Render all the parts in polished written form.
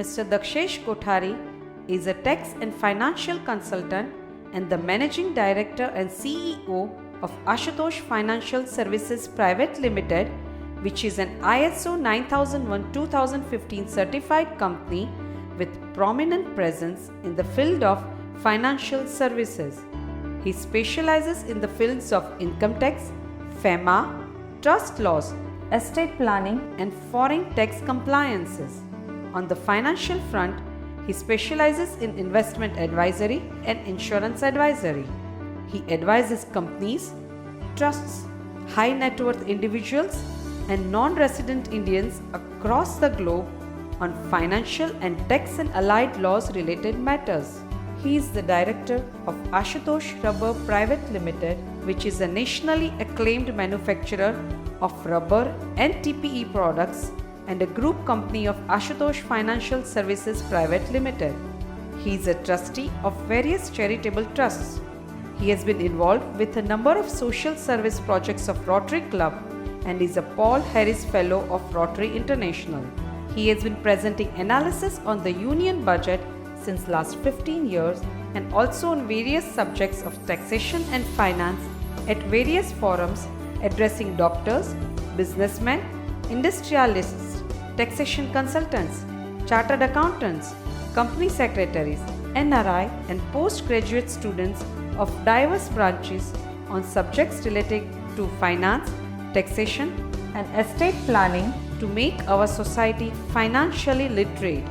Mr. Dakshesh Kothari is a tax and financial consultant and the managing director and CEO of Ashutosh Financial Services Private Limited, which is an ISO 9001:2015 certified company with prominent presence in the field of financial services. He specializes in the fields of income tax, FEMA, trust laws, estate planning, and foreign tax compliances. On the financial front, he specializes in investment advisory and insurance advisory. He advises companies, trusts, high net worth individuals, and non-resident Indians across the globe on financial and tax and allied laws related matters. He is the director of Ashutosh Rubber Private Limited, which is a nationally acclaimed manufacturer of rubber and TPE products and a group company of Ashutosh Financial Services Private Limited. He is a trustee of various charitable trusts. He has been involved with a number of social service projects of Rotary Club and is a Paul Harris Fellow of Rotary International. He has been presenting analysis on the Union budget since last 15 years and also on various subjects of taxation and finance at various forums addressing doctors, businessmen, industrialists, taxation consultants, chartered accountants, company secretaries, NRI and postgraduate students of diverse branches on subjects related to finance, taxation and estate planning to make our society financially literate.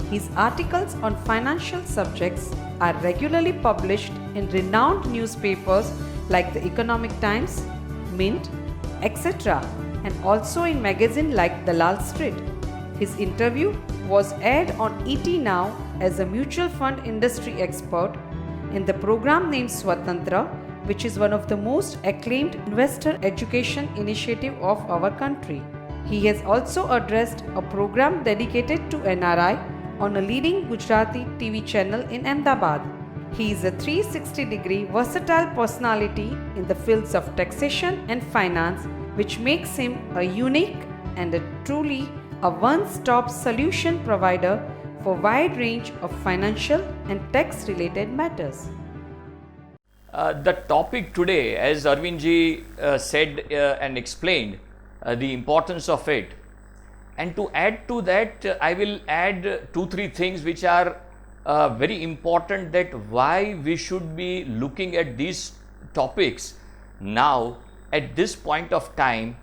His articles on financial subjects are regularly published in renowned newspapers like the Economic Times, Mint, etc., and also in magazines like Dalal Street. His interview was aired on ET Now as a mutual fund industry expert in the program named Swatantra, which is one of the most acclaimed investor education initiative of our country. He has also addressed a program dedicated to NRI on a leading Gujarati TV channel in Ahmedabad. He is a 360-degree versatile personality in the fields of taxation and finance, which makes him a unique and truly a one-stop solution provider for a wide range of financial and tax-related matters. The topic today, as Arvindji said and explained, the importance of it. And to add to that, I will add 2-3 things which are very important, that why we should be looking at these topics now at this point of time.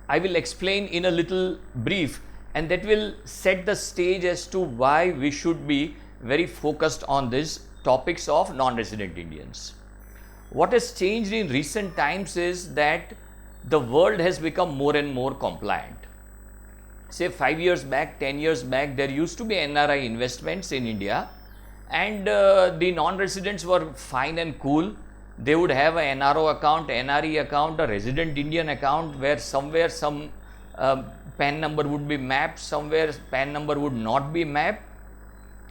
I will explain in a little brief, and that will set the stage as to why we should be very focused on these topics of non-resident Indians. What has changed in recent times is that the world has become more and more compliant. Say 5 years back, 10 years back, there used to be NRI investments in India, and the non-residents were fine and cool. They would have a NRO account, NRE account, a resident Indian account, where somewhere some PAN number would be mapped, somewhere PAN number would not be mapped.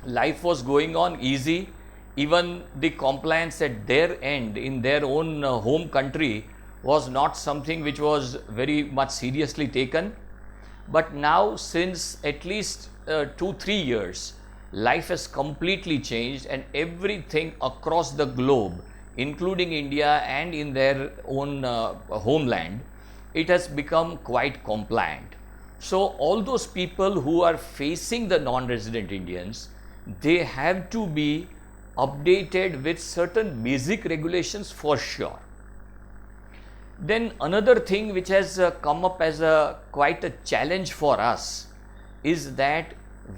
Life was going on easy. Even the compliance at their end in their own home country was not something which was very much seriously taken. But now, since at least 2-3 years, life has completely changed, and everything across the globe, including India and in their own homeland, it has become quite compliant. So all those people who are facing the non-resident Indians, they have to be updated with certain basic regulations for sure. Then another thing which has come up as quite a challenge for us is that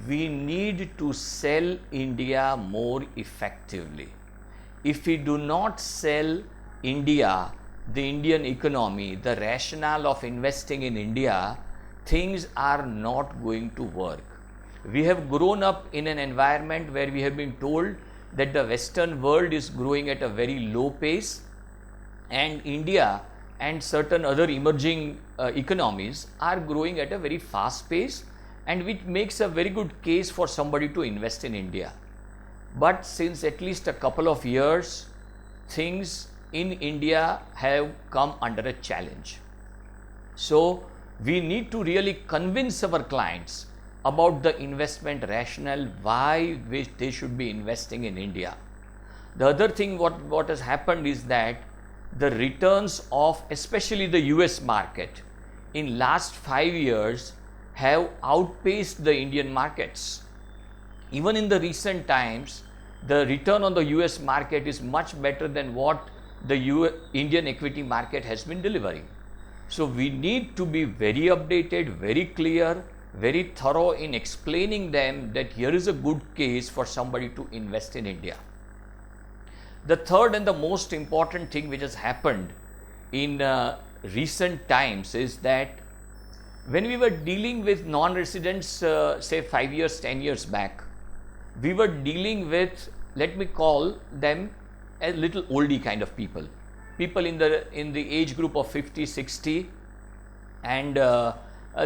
we need to sell India more effectively. If we do not sell India, the Indian economy, the rationale of investing in India, things are not going to work. We have grown up in an environment where we have been told that the Western world is growing at a very low pace, and India and certain other emerging economies are growing at a very fast pace, and which makes a very good case for somebody to invest in India. But since at least a couple of years, things in India have come under a challenge. So we need to really convince our clients about the investment rationale, why they should be investing in India. The other thing what has happened is that the returns of especially the US market in last 5 years have outpaced the Indian markets. Even in the recent times, the return on the US market is much better than what the Indian equity market has been delivering. So we need to be very updated, very clear, very thorough in explaining them that here is a good case for somebody to invest in India. The third and the most important thing which has happened in recent times is that when we were dealing with non-residents, say 5 years, 10 years back, we were dealing with, let me call them a little oldie kind of people in the age group of 50, 60, and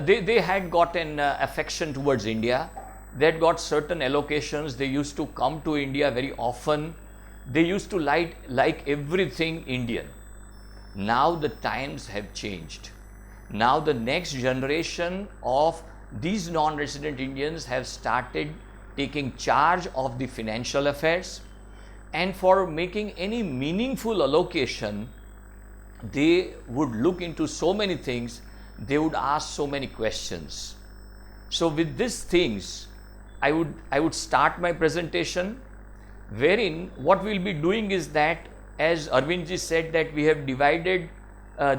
they had got an affection towards India. They had got certain allocations. They used to come to India very often. They used to like everything Indian. Now the times have changed. Now the next generation of these non-resident Indians have started taking charge of the financial affairs, and for making any meaningful allocation, they would look into so many things, they would ask so many questions. So with these things, I would start my presentation, wherein what we will be doing is that, as Arvindji said, that we have divided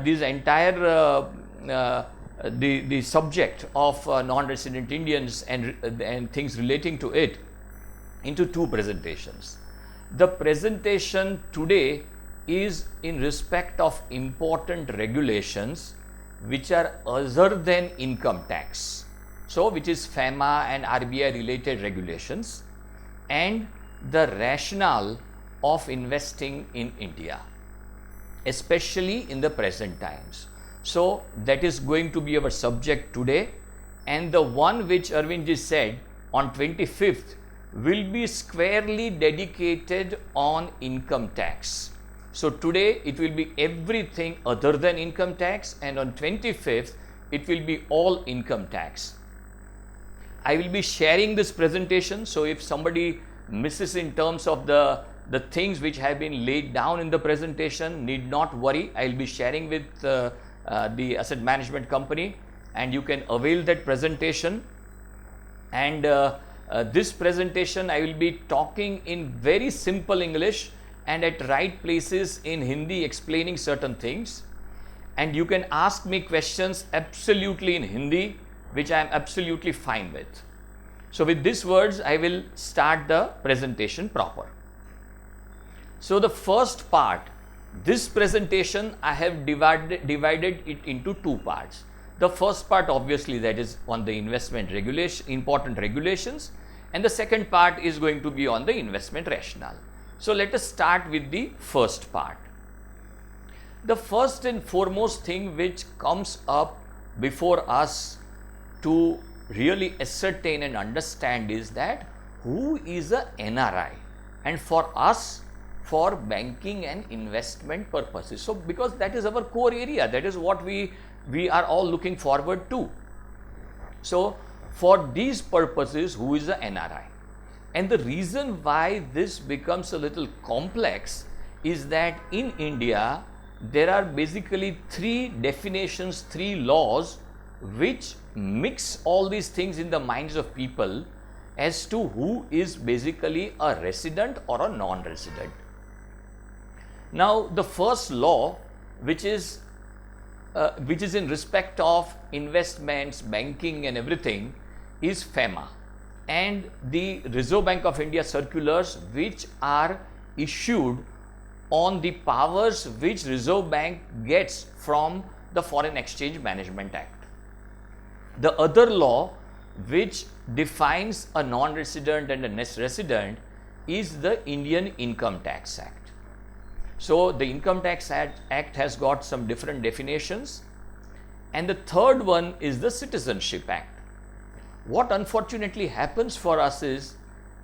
this entire the subject of non-resident Indians and things relating to it into 2 presentations. The presentation today is in respect of important regulations which are other than income tax, so which is FEMA and RBI related regulations, and the rationale of investing in India, especially in the present times. So that is going to be our subject today, and the one which Arvindji said on 25th will be squarely dedicated on income tax. So today it will be everything other than income tax, and on 25th it will be all income tax. I will be sharing this presentation, so if somebody misses in terms of the things which have been laid down in the presentation, need not worry. I will be sharing with the asset management company, and you can avail that presentation. And this presentation I will be talking in very simple English and at right places in Hindi, explaining certain things, and you can ask me questions absolutely in Hindi, which I am absolutely fine with. So with these words, I will start the presentation proper. So the first part, this presentation I have divided it into 2 parts. The first part, obviously, that is on the investment regulation, important regulations, and the second part is going to be on the investment rationale. So let us start with the first part. The first and foremost thing which comes up before us to really ascertain and understand is that who is a NRI, and for us, for banking and investment purposes. So because that is our core area, that is what we are all looking forward to. So for these purposes, who is a NRI? And the reason why this becomes a little complex is that in India, there are basically 3 definitions, 3 laws which mix all these things in the minds of people as to who is basically a resident or a non-resident. Now, the first law, which is in respect of investments, banking and everything, is FEMA, and the Reserve Bank of India circulars which are issued on the powers which Reserve Bank gets from the Foreign Exchange Management Act. The other law which defines a non-resident and a resident is the Indian Income Tax Act. So the Income Tax Act has got some different definitions, and the third one is the Citizenship Act. What unfortunately happens for us is,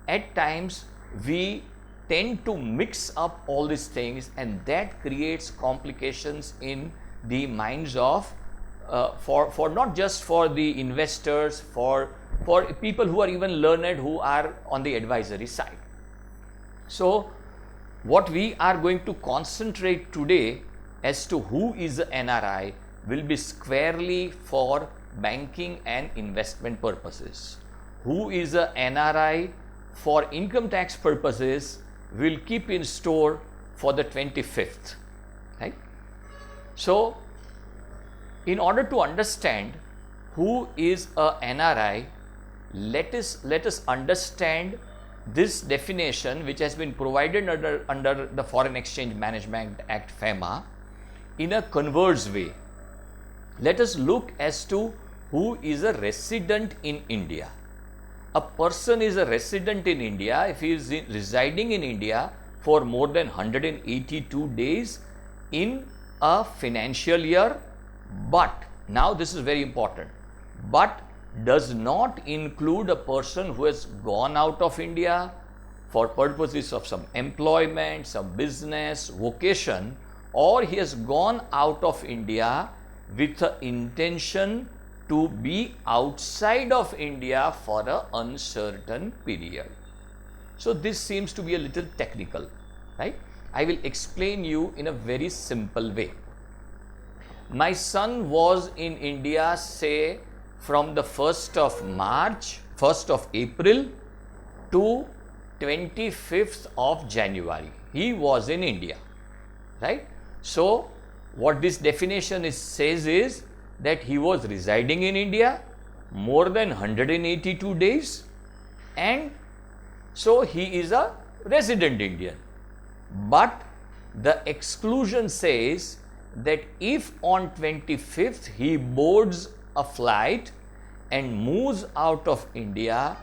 at times we tend to mix up all these things, and that creates complications in the minds of for not just for the investors, for for people who are even learned, who are on the advisory side. So what we are going to concentrate today as to who is a NRI will be squarely for banking and investment purposes. Who is a NRI for income tax purposes will keep in store for the 25th, right? So in order to understand who is a NRI, let us understand this definition which has been provided under the Foreign Exchange Management Act, FEMA, in a converse way. Let us look as to who is a resident in India. A person is a resident in India if he is residing in India for more than 182 days in a financial year, but now this is very important, but does not include a person who has gone out of India for purposes of some employment, some business, vocation, or he has gone out of India with the intention to be outside of India for an uncertain period. So this seems to be a little technical, right? I will explain you in a very simple way. My son was in India, say, from the 1st of March, 1st of April to 25th of January. He was in India, right? So what this definition says is that he was residing in India more than 182 days, and so he is a resident Indian. But the exclusion says that if on 25th he boards a flight and moves out of India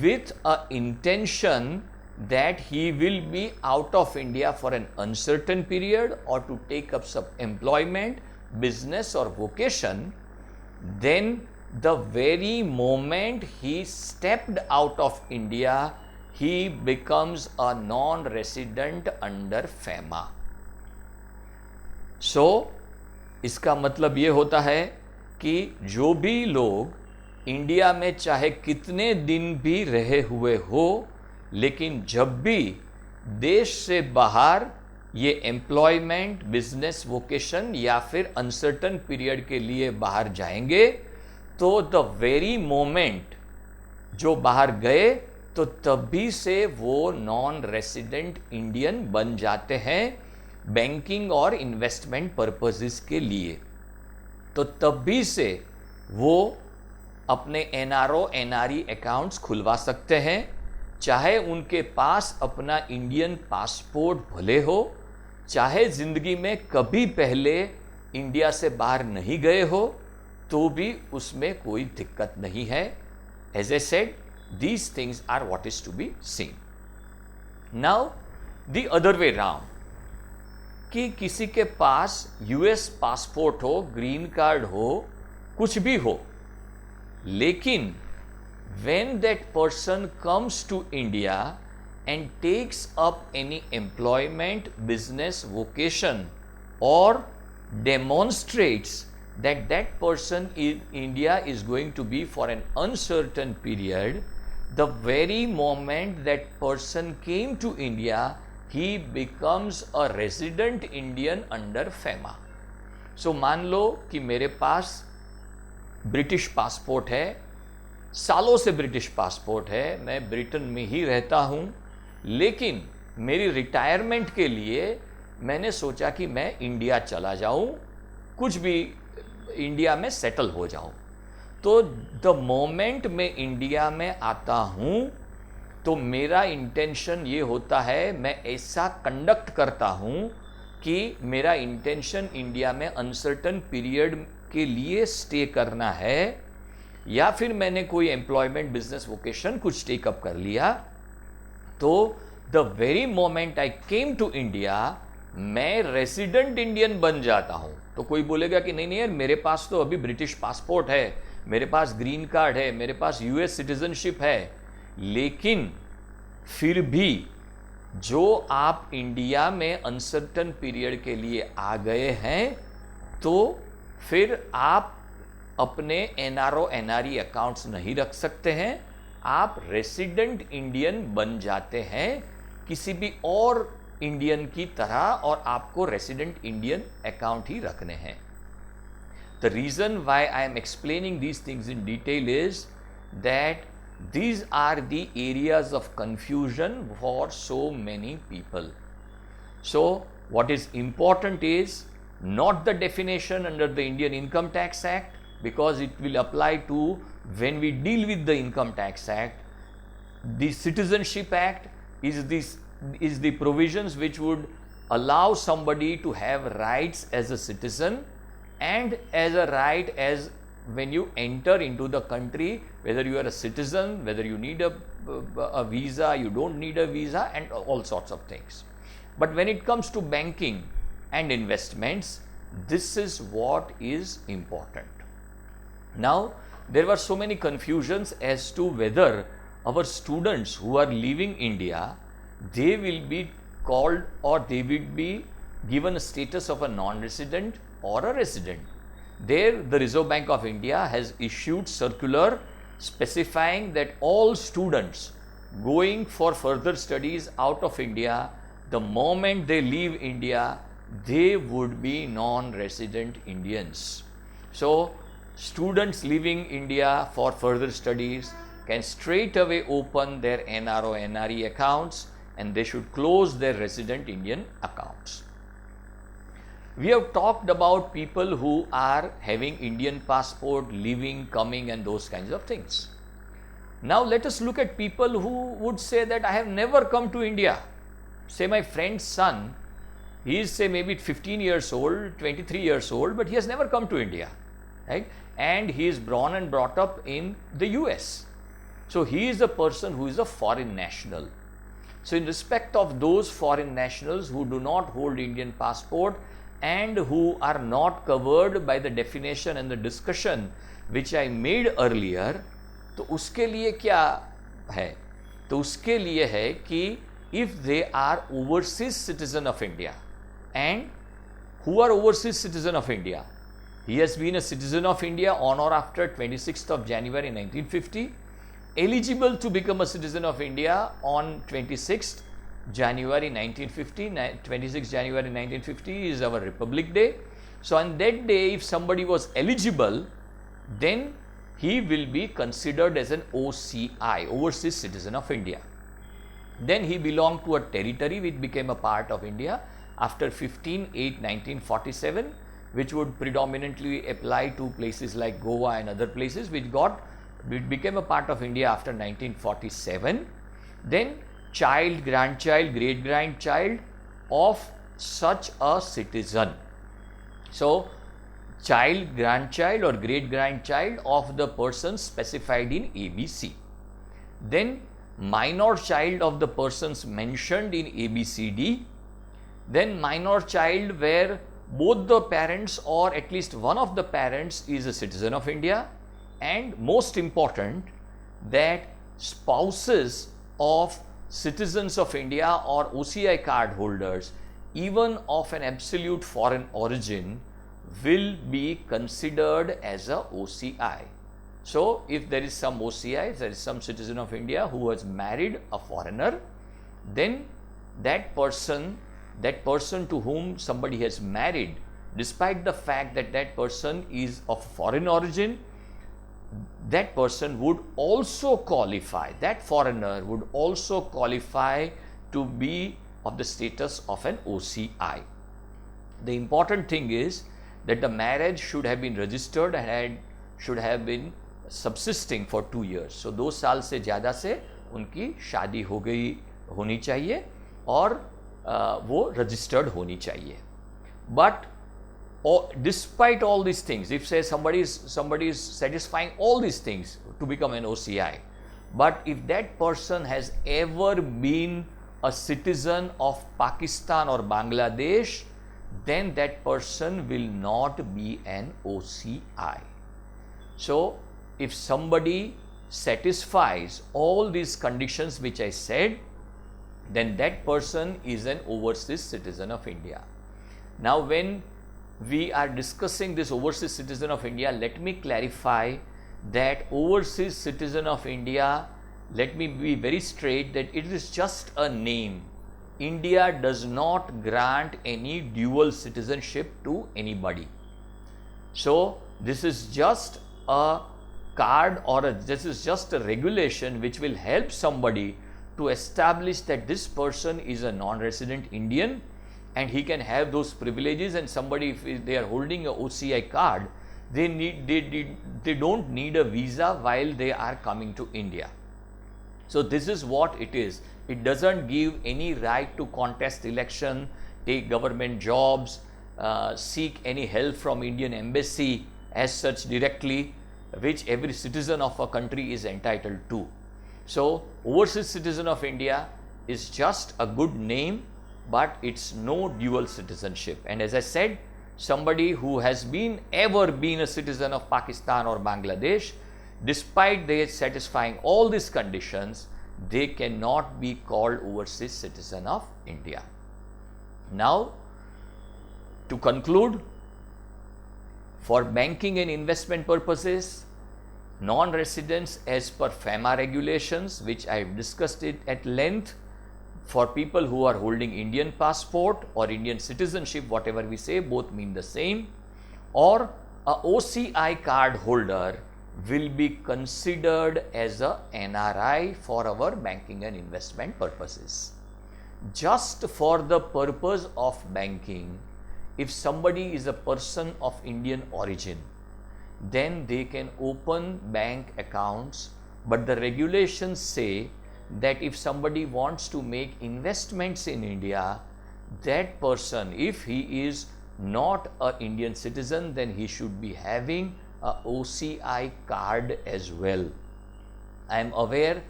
with an intention that he will be out of India for an uncertain period or to take up some employment, business or vocation, then the very moment he stepped out of India, he becomes a non-resident under FEMA. So इसका मतलब ये होता है कि जो भी लोग India में चाहे कितने दिन भी रहे हुए हो, लेकिन जब भी देश से बाहर ये एम्प्लॉयमेंट, बिजनेस, वोकेशन या फिर अनसर्टन पीरियड के लिए बाहर जाएंगे, तो द वेरी मोमेंट जो बाहर गए तो तभी से वो नॉन रेसिडेंट इंडियन बन जाते हैं बैंकिंग और इन्वेस्टमेंट पर्पसेस के लिए। तो तभी से वो अपने एनआरओ एनआरई अकाउंट्स खुलवा सकते हैं, चाहे उनके पास अपना इंडियन पासपोर्ट भले हो, चाहे ज़िंदगी में कभी पहले इंडिया से बाहर नहीं गए हो, तो भी उसमें कोई दिक्कत नहीं है। As a said, these things are what is to be seen. Now the other way round, कि किसी के पास यूएस पासपोर्ट हो, ग्रीन कार्ड हो, कुछ भी हो, लेकिन when that person comes to India and takes up any employment, business, vocation, or demonstrates that that person in India is going to be for an uncertain period, the very moment that person came to India, he becomes a resident Indian under FEMA. So मान लो कि मेरे पास British passport है, सालों से British passport है, मैं Britain में ही रहता हूँ, लेकिन मेरी रिटायरमेंट के लिए मैंने सोचा कि मैं इंडिया चला जाऊँ, कुछ भी इंडिया में सेटल हो जाऊँ। तो द मोमेंट मैं इंडिया में आता हूँ तो मेरा इंटेंशन ये होता है, मैं ऐसा कंडक्ट करता हूँ कि मेरा इंटेंशन इंडिया में अनसर्टन पीरियड के लिए स्टे करना है, या फिर मैंने कोई एम्प्लॉयमेंट, बिजनेस, वोकेशन कुछ टेकअप कर लिया, तो the very moment I came to India मैं रेसिडेंट इंडियन बन जाता हूँ। तो कोई बोलेगा कि नहीं नहीं यार, मेरे पास तो अभी ब्रिटिश पासपोर्ट है, मेरे पास ग्रीन कार्ड है, मेरे पास यूएस सिटीजनशिप है, लेकिन फिर भी जो आप इंडिया में अनसर्टन पीरियड के लिए आ गए हैं, तो फिर आप अपने एनआरओ एनआरई अकाउंट्स नहीं रख सकते हैं, आप रेसिडेंट इंडियन बन जाते हैं किसी भी और इंडियन की तरह, और आपको रेसिडेंट इंडियन अकाउंट ही रखने हैं. The reason why I am explaining these things in detail is that these are the areas of confusion for so many people. So what is important is not the definition under the Indian Income Tax Act, because it will apply to when we deal with the Income Tax Act. The Citizenship Act is the provisions which would allow somebody to have rights as a citizen and as a right as when you enter into the country, whether you are a citizen, whether you need a visa, you don't need a visa, and all sorts of things. But when it comes to banking and investments, this is what is important. Now, there were so many confusions as to whether our students who are leaving India, they will be called or they will be given a status of a non-resident or a resident. There, the Reserve Bank of India has issued circular specifying that all students going for further studies out of India, the moment they leave India, they would be non-resident Indians. So, students leaving India for further studies can straight away open their NRO NRE accounts, and they should close their resident Indian accounts. We have talked about people who are having Indian passport, living, coming, and those kinds of things. Now let us look at people who would say that I have never come to India. Say my friend's son, he is say maybe 15 years old, 23 years old, but he has never come to India, right? And he is born and brought up in the US. So he is a person who is a foreign national. So in respect of those foreign nationals who do not hold Indian passport and who are not covered by the definition and the discussion which I made earlier, तो उसके लिए क्या है? तो उसके लिए है कि if they are overseas citizen of India, and who are overseas citizen of India? He has been a citizen of India on or after 26th of January 1950, eligible to become a citizen of India on 26th January 1950. 26th January 1950 is our Republic Day. So on that day, if somebody was eligible, then he will be considered as an OCI, Overseas Citizen of India. Then he belonged to a territory which became a part of India after 15/8/1947, which would predominantly apply to places like Goa and other places which became a part of India after 1947. Then child, grandchild, great-grandchild of such a citizen. So, child, grandchild or great-grandchild of the person specified in ABC. Then minor child of the persons mentioned in ABCD. Then minor child where both the parents or at least one of the parents is a citizen of India. And most important, that spouses of citizens of India or OCI card holders, even of an absolute foreign origin, will be considered as a OCI. So, if there is some OCI, if there is some citizen of India who has married a foreigner, then that person to whom somebody has married, despite the fact that that person is of foreign origin, that person would also qualify, that foreigner would also qualify to be of the status of an OCI. The important thing is that the marriage should have been registered and should have been subsisting for 2 years. So 2 साल से ज़्यादा से उनकी शादी हो गई होनी चाहिए और वो registered होनी चाहिए. But despite all these things, if say somebody is satisfying all these things to become an OCI, but if that person has ever been a citizen of Pakistan or Bangladesh, then that person will not be an OCI. So, if somebody satisfies all these conditions which I said, then that person is an overseas citizen of India. Now, when we are discussing this overseas citizen of India, let me clarify that overseas citizen of India, let me be very straight that it is just a name. India does not grant any dual citizenship to anybody. So this is just a card, or this is just a regulation which will help somebody to establish that this person is a non-resident Indian and he can have those privileges. And somebody, if they are holding a OCI card, they don't need a visa while they are coming to India. So this is what it is. It doesn't give any right to contest election, take government jobs, seek any help from Indian embassy as such directly, which every citizen of a country is entitled to. So overseas citizen of India is just a good name, but it's no dual citizenship. And as I said, somebody who has ever been a citizen of Pakistan or Bangladesh, despite they satisfying all these conditions, they cannot be called overseas citizen of India. Now, to conclude, for banking and investment purposes, non-residents as per FEMA regulations, which I have discussed it at length, for people who are holding Indian passport or Indian citizenship, whatever we say, both mean the same, or a OCI card holder will be considered as a NRI for our banking and investment purposes. Just for the purpose of banking, if somebody is a person of Indian origin, then they can open bank accounts, but the regulations say that if somebody wants to make investments in India, that person, if he is not an Indian citizen, then he should be having a OCI card as well. I am aware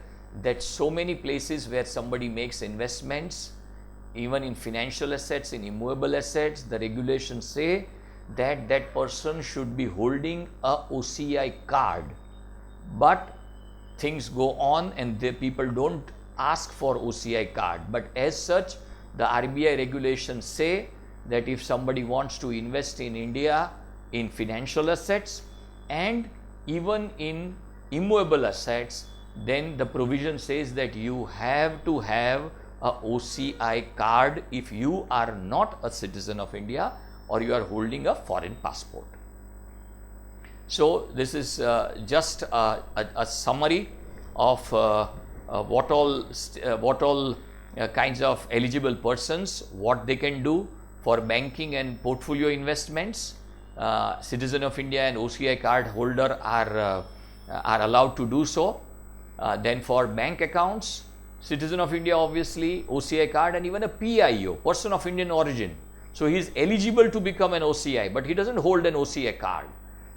that so many places where somebody makes investments, even in financial assets, in immovable assets, the regulations say that that person should be holding a OCI card. But things go on and the people don't ask for OCI card. But as such, the RBI regulations say that if somebody wants to invest in India in financial assets and even in immovable assets, then the provision says that you have to have a OCI card if you are not a citizen of India or you are holding a foreign passport. So this is just a summary of what all kinds of eligible persons, what they can do for banking and portfolio investments. Citizen of India and OCI card holder are allowed to do so. Then for bank accounts, citizen of India obviously, OCI card, and even a PIO, person of Indian origin. So he is eligible to become an OCI, but he doesn't hold an OCI card.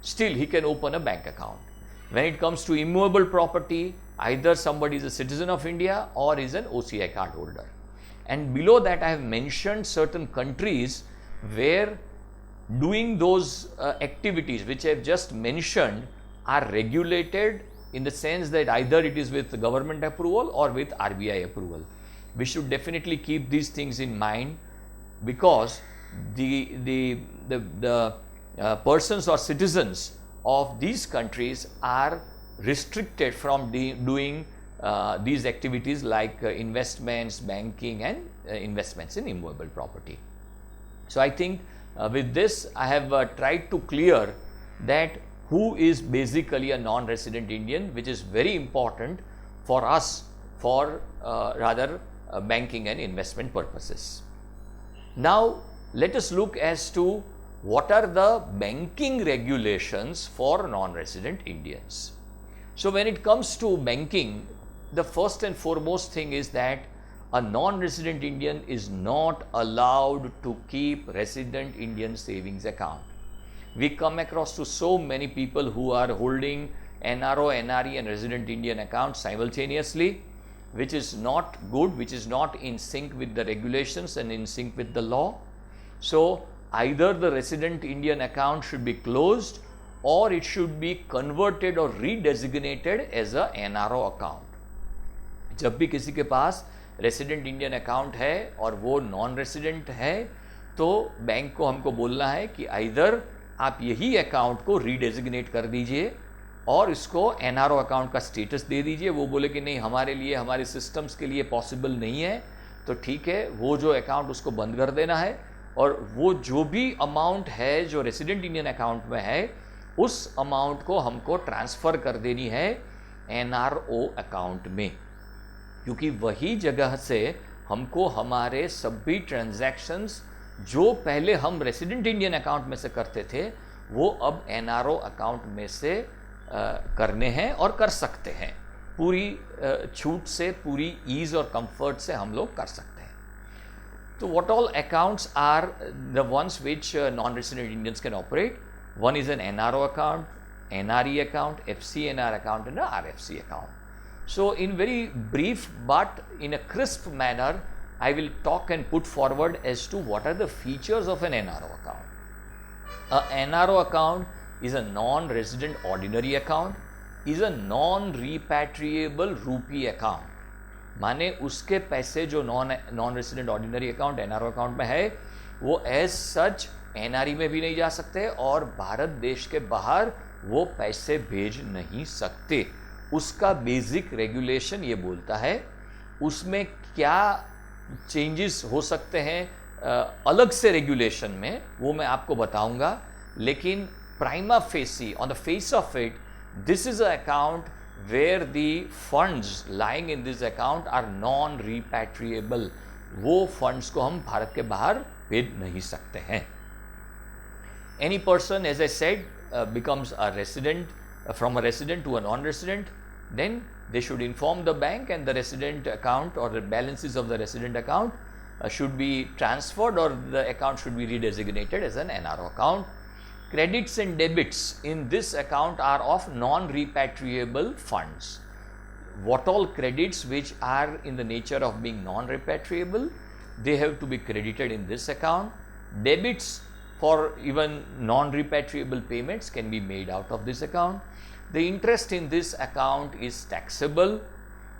Still, he can open a bank account. When it comes to immovable property, either somebody is a citizen of India or is an OCI card holder. And below that, I have mentioned certain countries where doing those activities which I have just mentioned are regulated in the sense that either it is with government approval or with RBI approval. We should definitely keep these things in mind, because the persons or citizens of these countries are restricted from doing these activities like investments, banking, and investments in immovable property. So I think with this I have tried to clear that who is basically a non-resident Indian, which is very important for us for banking and investment purposes. Now let us look as to what are the banking regulations for non-resident Indians. So when it comes to banking, the first and foremost thing is that a non-resident Indian is not allowed to keep resident Indian savings account. We come across to so many people who are holding NRO, NRE and resident Indian accounts simultaneously, which is not good, which is not in sync with the regulations and in sync with the law. So either the resident Indian account should be closed or it should be converted or redesignated as a NRO account. जब भी किसी के पास resident Indian account है और वो non resident है, तो bank को हमको बोलना है कि आइदर आप यही अकाउंट को रीडेजिग्नेट कर दीजिए और इसको एनआरओ अकाउंट का स्टेटस दे दीजिए। वो बोले कि नहीं, हमारे लिए, हमारे सिस्टम्स के लिए पॉसिबल नहीं है, तो ठीक है, वो जो अकाउंट उसको बंद कर देना है और वो जो भी अमाउंट है जो रेसिडेंट इंडियन अकाउंट में है उस अमाउंट को हमको ट्रांसफ़र कर देनी है एनआरओ अकाउंट में, क्योंकि वही जगह से हमको हमारे सभी ट्रांजैक्शंस जो पहले हम रेसिडेंट इंडियन अकाउंट में से करते थे वो अब एनआरओ अकाउंट में से करने हैं और कर सकते हैं। पूरी छूट से, पूरी ईज और कंफर्ट से हम लोग कर सकते हैं। तो what all accounts are the ones which non resident Indians can operate? One is an NRO account, NRE account, FCNR account and RFC account. So in very brief but in a crisp manner, I will talk and put forward as to what are the features of an NRO account. A NRO account is a non-resident ordinary account, is a non-repatriable rupee account. माने उसके पैसे जो non resident ordinary account NRO account में है वो as such NRE में भी नहीं जा सकते और भारत देश के बाहर वो पैसे भेज नहीं सकते। उसका बेसिक रेगुलेशन ये बोलता है, उसमें क्या चेंजेस हो सकते हैं अलग से रेगुलेशन में वो मैं आपको बताऊंगा, लेकिन prima facie on the face of it this is a account where the funds lying in this account are non repatriable. वो funds को हम भारत के बाहर भेज नहीं सकते हैं। Any person, as I said, becomes a resident, from a resident to a non-resident, then they should inform the bank and the resident account or the balances of the resident account should be transferred or the account should be redesignated as an NRO account. Credits and debits in this account are of non-repatriable funds. What all credits which are in the nature of being non-repatriable, they have to be credited in this account. Debits for even non-repatriable payments can be made out of this account. The interest in this account is taxable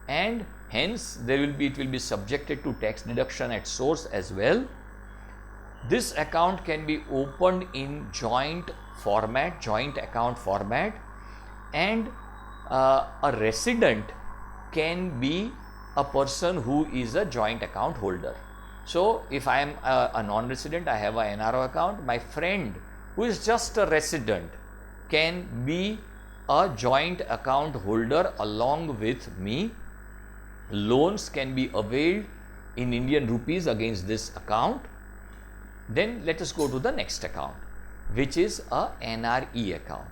and hence it will be subjected to tax deduction at source as well. This account can be opened in joint account format, and a resident can be a person who is a joint account holder. So if I am a non-resident, I have a NRO account, my friend who is just a resident can be a joint account holder along with me. Loans can be availed in Indian rupees against this account. Then let us go to the next account, which is a NRE account.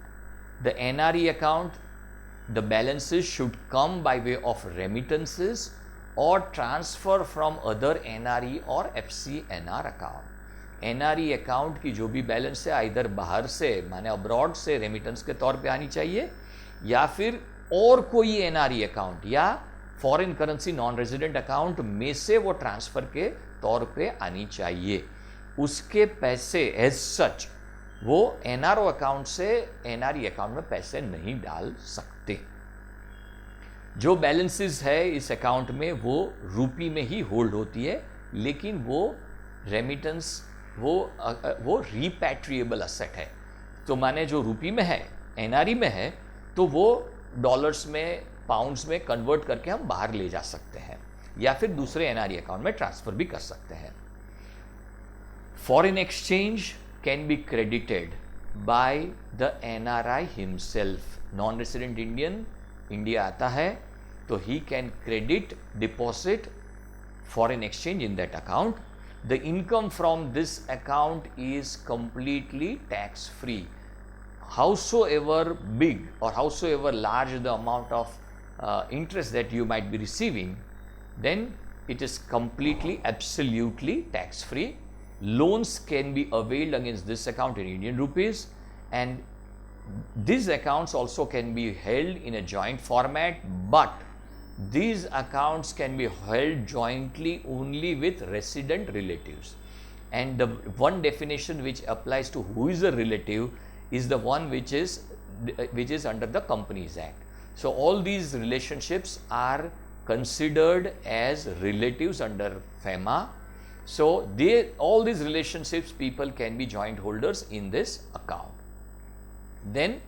The NRE account, the balances should come by way of remittances or transfer from other NRE or FCNR account. NRE account की जो भी balance है इधर बाहर से माने abroad से remittance के तौर पे आनी चाहिए या फिर और कोई NRE अकाउंट या foreign currency non resident account में से वो ट्रांसफर के तौर पे आनी चाहिए। उसके पैसे एज सच वो एनआरओ अकाउंट से एनआरई अकाउंट में पैसे नहीं डाल सकते। जो बैलेंसेस है इस अकाउंट में वो रूपी में ही होल्ड होती है, लेकिन वो रेमिटेंस वो रिपैट्रिएबल असेट है। तो माने जो रूपी में है एनआरई में है तो वो डॉलर्स में पाउंड्स में कन्वर्ट करके हम बाहर ले जा सकते हैं या फिर दूसरे एनआरई अकाउंट में ट्रांसफर भी कर सकते हैं। Foreign exchange can be credited by the NRI himself. Non-resident Indian, India आता है तो he can credit, deposit foreign exchange in that account. The income from this account is completely tax free. Howsoever big or howsoever large the amount of interest that you might be receiving, then it is completely, absolutely tax free. Loans can be availed against this account in Indian rupees, and these accounts also can be held in a joint format, but these accounts can be held jointly only with resident relatives. And the one definition which applies to who is a relative is the one which is under the Companies Act. So all these relationships are considered as relatives under FEMA. So all these relationships, people can be joint holders in this account. Then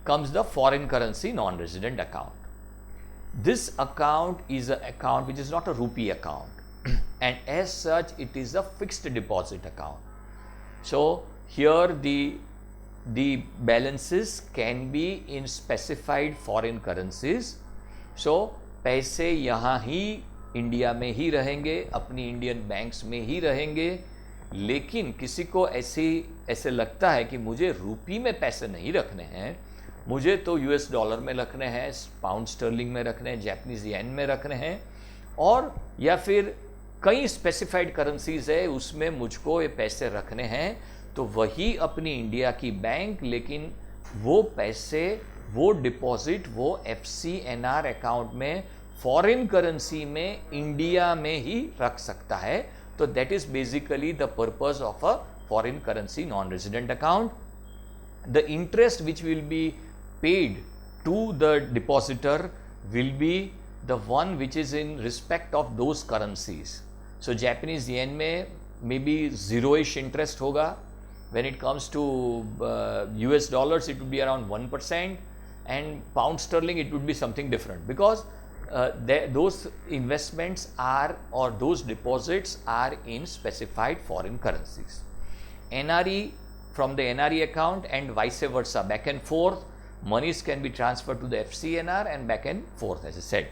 comes the foreign currency non-resident account. This account is an account which is not a rupee account and as such it is a fixed deposit account. So here the balances can be in specified foreign currencies. So पैसे यहाँ ही India में ही रहेंगे, अपनी Indian banks में ही रहेंगे, लेकिन किसी को ऐसे लगता है कि मुझे रूपी में पैसे नहीं रखने हैं, मुझे तो यूएस डॉलर में रखने हैं, पाउंड स्टर्लिंग में रखने हैं, जापानीज येन में रखने हैं, और या फिर कई स्पेसिफाइड करेंसीज है उसमें मुझको ये पैसे रखने हैं, तो वही अपनी इंडिया की बैंक, लेकिन वो पैसे, वो डिपॉजिट वो FCNR अकाउंट में फॉरेन करेंसी में इंडिया में ही रख सकता है. तो that is basically the purpose of a foreign currency non resident account. The interest which will be paid to the depositor will be the one which is in respect of those currencies. So Japanese yen में maybe zero-ish interest होगा. When it comes to US dollars, it would be around 1%, and pound sterling it would be something different, because those investments are, or those deposits are in specified foreign currencies. NRE, from the NRE account and vice versa, back and forth, monies can be transferred to the FCNR and back and forth, as I said.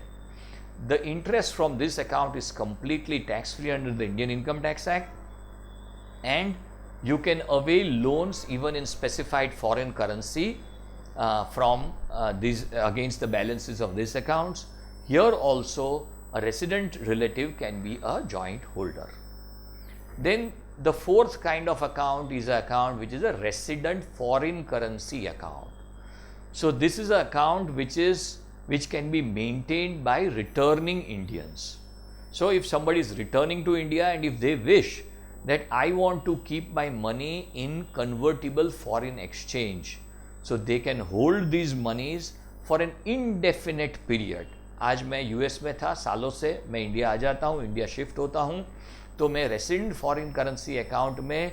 The interest from this account is completely tax-free under the Indian Income Tax Act, and you can avail loans even in specified foreign currency from these against the balances of these accounts. Here also a resident relative can be a joint holder. Then the fourth kind of account is an account which is a resident foreign currency account. So this is an account which can be maintained by returning Indians. So if somebody is returning to India and if they wish that I want to keep my money in convertible foreign exchange, so they can hold these monies for an indefinite period. आज मैं US में था सालों से, मैं India आ जाता हूँ, India shift होता हूँ, तो मैं रेसिडेंट फॉरेन करेंसी अकाउंट में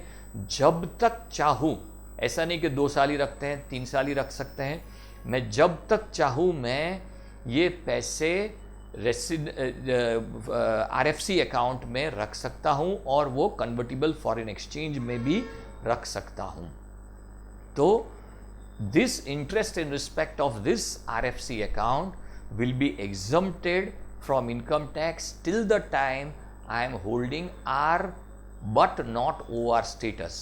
जब तक चाहूँ, ऐसा नहीं कि 2 साल ही रखते हैं, 3 साल ही रख सकते हैं, मैं जब तक चाहूँ मैं ये पैसे RFC अकाउंट में रख सकता हूँ और वो कन्वर्टिबल फॉरेन एक्सचेंज में भी रख सकता हूँ. तो this interest in respect of this RFC account will be exempted from income tax till the time I am holding R but not OR status.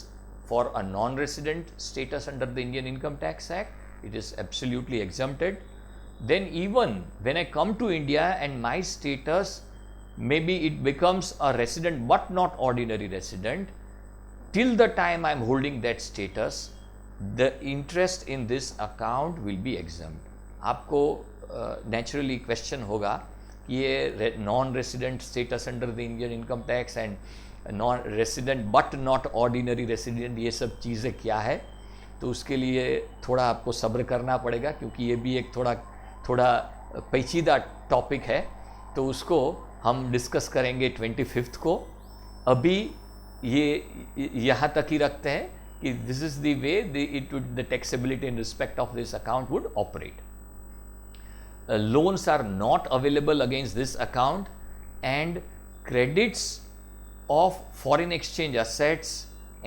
For a non-resident status under the Indian Income Tax Act, it is absolutely exempted. Then even when I come to India and my status, maybe it becomes a resident but not ordinary resident, till the time I am holding that status, the interest in this account will be exempt. आपको naturally question होगा कि ये non resident status under the Indian income tax and non resident but not ordinary resident, ये सब चीज़ें क्या है. तो उसके लिए थोड़ा आपको सब्र करना पड़ेगा, क्योंकि ये भी एक थोड़ा पेचीदा टॉपिक है, तो उसको हम डिस्कस करेंगे 25th को. अभी ये यहाँ तक ही रखते हैं कि this is the way the taxability in respect of this account would operate. Loans are not available against this account, and credits of foreign exchange assets,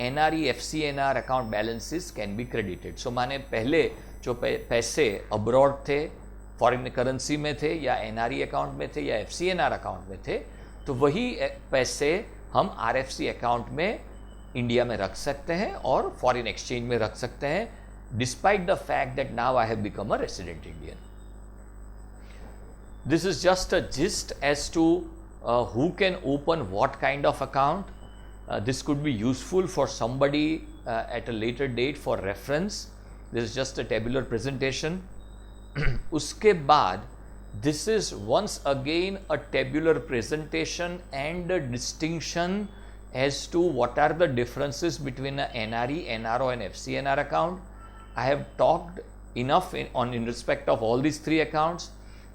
NRE, FCNR account balances can be credited. So माने पहले जो पैसे abroad थे, foreign currency में थे, या NRE account में थे, या FCNR अकाउंट में थे, तो वही पैसे हम RFC अकाउंट में इंडिया में रख सकते हैं और फॉरेन एक्सचेंज में रख सकते हैं, despite the fact that now I have become a resident Indian. This is just a gist as to who can open what kind of account. This could be useful for somebody at a later date for reference. This is just a tabular presentation. उसके बाद this is once again a tabular presentation and a distinction as to what are the differences between a NRE, NRO and FCNR account. I have talked enough in respect of all these 3 accounts.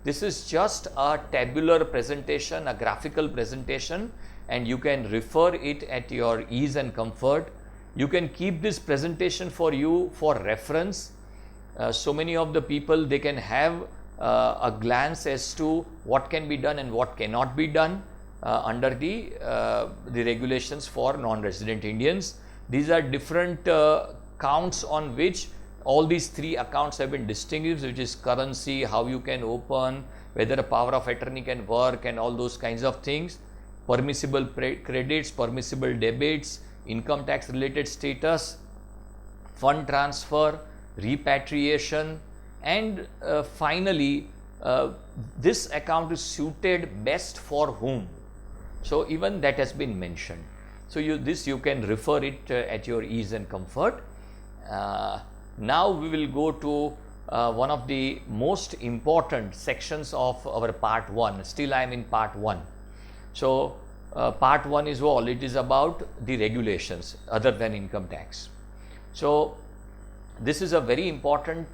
This is just a tabular presentation, a graphical presentation, and you can refer it at your ease and comfort. You can keep this presentation for you for reference. So many of the people, they can have a glance as to what can be done and what cannot be done under the regulations for non-resident Indians. These are different counts on which all these three accounts have been distinguished, which is currency, how you can open, whether a power of attorney can work, and all those kinds of things, permissible credits, permissible debits, income tax related status, fund transfer, repatriation, and finally this account is suited best for whom. So even that has been mentioned. So you can refer it at your ease and comfort. Now we will go to one of the most important sections of our part 1. Still I am in part 1. So part 1 is all. It is about the regulations other than income tax. So this is a very important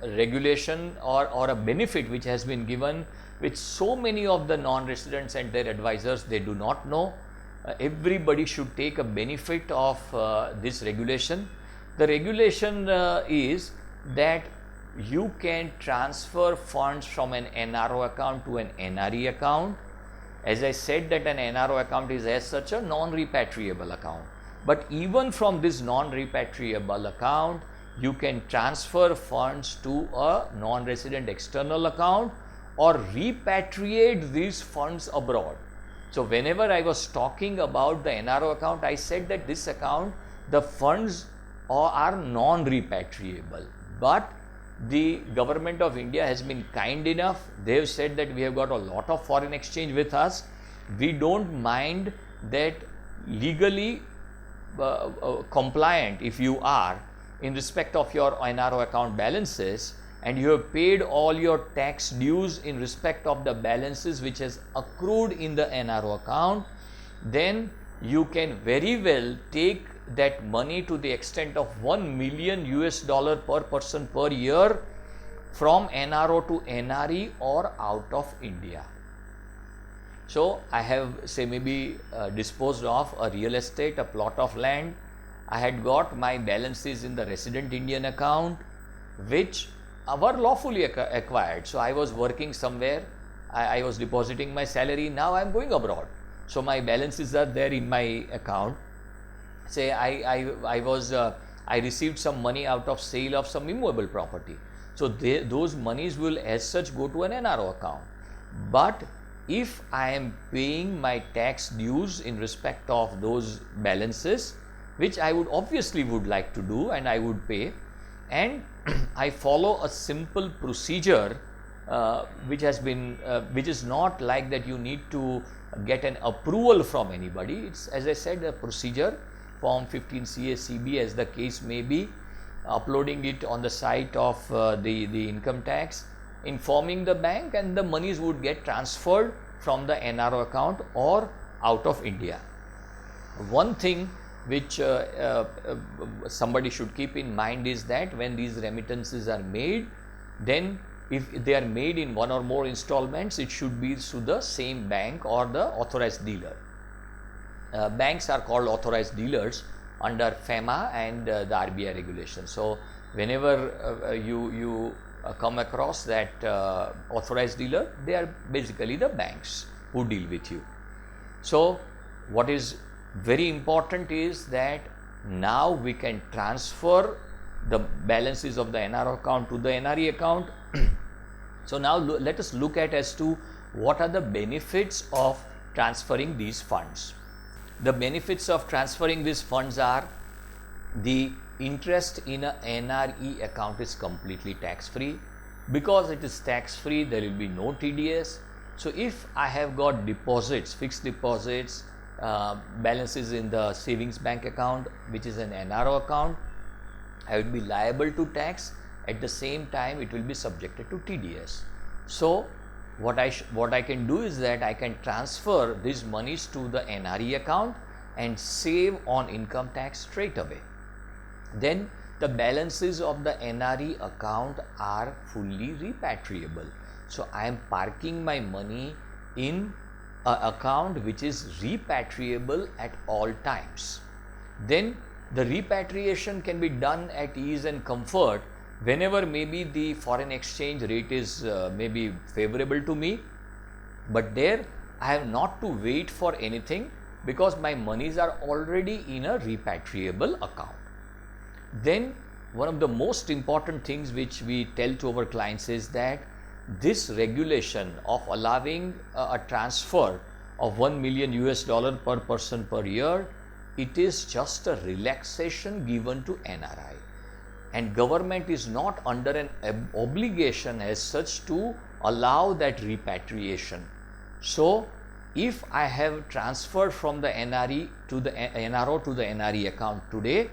regulation or a benefit which has been given, which so many of the non-residents and their advisors, they do not know. Everybody should take a benefit of this regulation. The regulation is that you can transfer funds from an NRO account to an NRE account. As I said, that an NRO account is as such a non-repatriable account. But even from this non-repatriable account, you can transfer funds to a non-resident external account or repatriate these funds abroad. So whenever I was talking about the NRO account, I said that this account, the funds are non-repatriable. But the government of India has been kind enough. They have said that we have got a lot of foreign exchange with us. We don't mind that legally compliant if you are in respect of your NRO account balances, and you have paid all your tax dues in respect of the balances which has accrued in the NRO account, then you can very well take that money to the extent of $1 million per person per year from NRO to NRE or out of India. So I have, say, maybe disposed of a real estate, a plot of land. I had got my balances in the resident Indian account, which were lawfully acquired. So I was working somewhere, I was depositing my salary. Now I am going abroad, so my balances are there in my account. Say I received some money out of sale of some immovable property. So those monies will as such go to an NRO account. But if I am paying my tax dues in respect of those balances, which I would obviously would like to do and I would pay, and I follow a simple procedure which is not like that you need to get an approval from anybody. It's, as I said, a procedure, form 15 CA-CB as the case may be, uploading it on the site of the income tax, informing the bank, and the monies would get transferred from the NRO account or out of India. One thing which somebody should keep in mind is that when these remittances are made, then if they are made in one or more installments, it should be to the same bank or the authorized dealer. Banks are called authorized dealers under FEMA and the RBI regulations. So whenever you come across that authorized dealer, they are basically the banks who deal with you. So what is very important is that now we can transfer the balances of the NRO account to the NRE account. So now let us look at as to what are the benefits of transferring these funds. The benefits of transferring these funds are: the interest in a NRE account is completely tax free. Because it is tax free, there will be no TDS. So if I have got deposits, fixed deposits, balances in the savings bank account, which is an NRO account, I will be liable to tax. At the same time, it will be subjected to TDS. So what I can do is that I can transfer these monies to the NRE account and save on income tax straight away. Then the balances of the NRE account are fully repatriable. So I am parking my money in an account which is repatriable at all times. Then the repatriation can be done at ease and comfort whenever maybe the foreign exchange rate is maybe favorable to me, but there I have not to wait for anything because my monies are already in a repatriable account. Then one of the most important things which we tell to our clients is that this regulation of allowing a transfer of 1 million US dollar per person per year, it is just a relaxation given to NRI, and government is not under an obligation as such to allow that repatriation. So if I have transferred from the NRO to the NRE account today,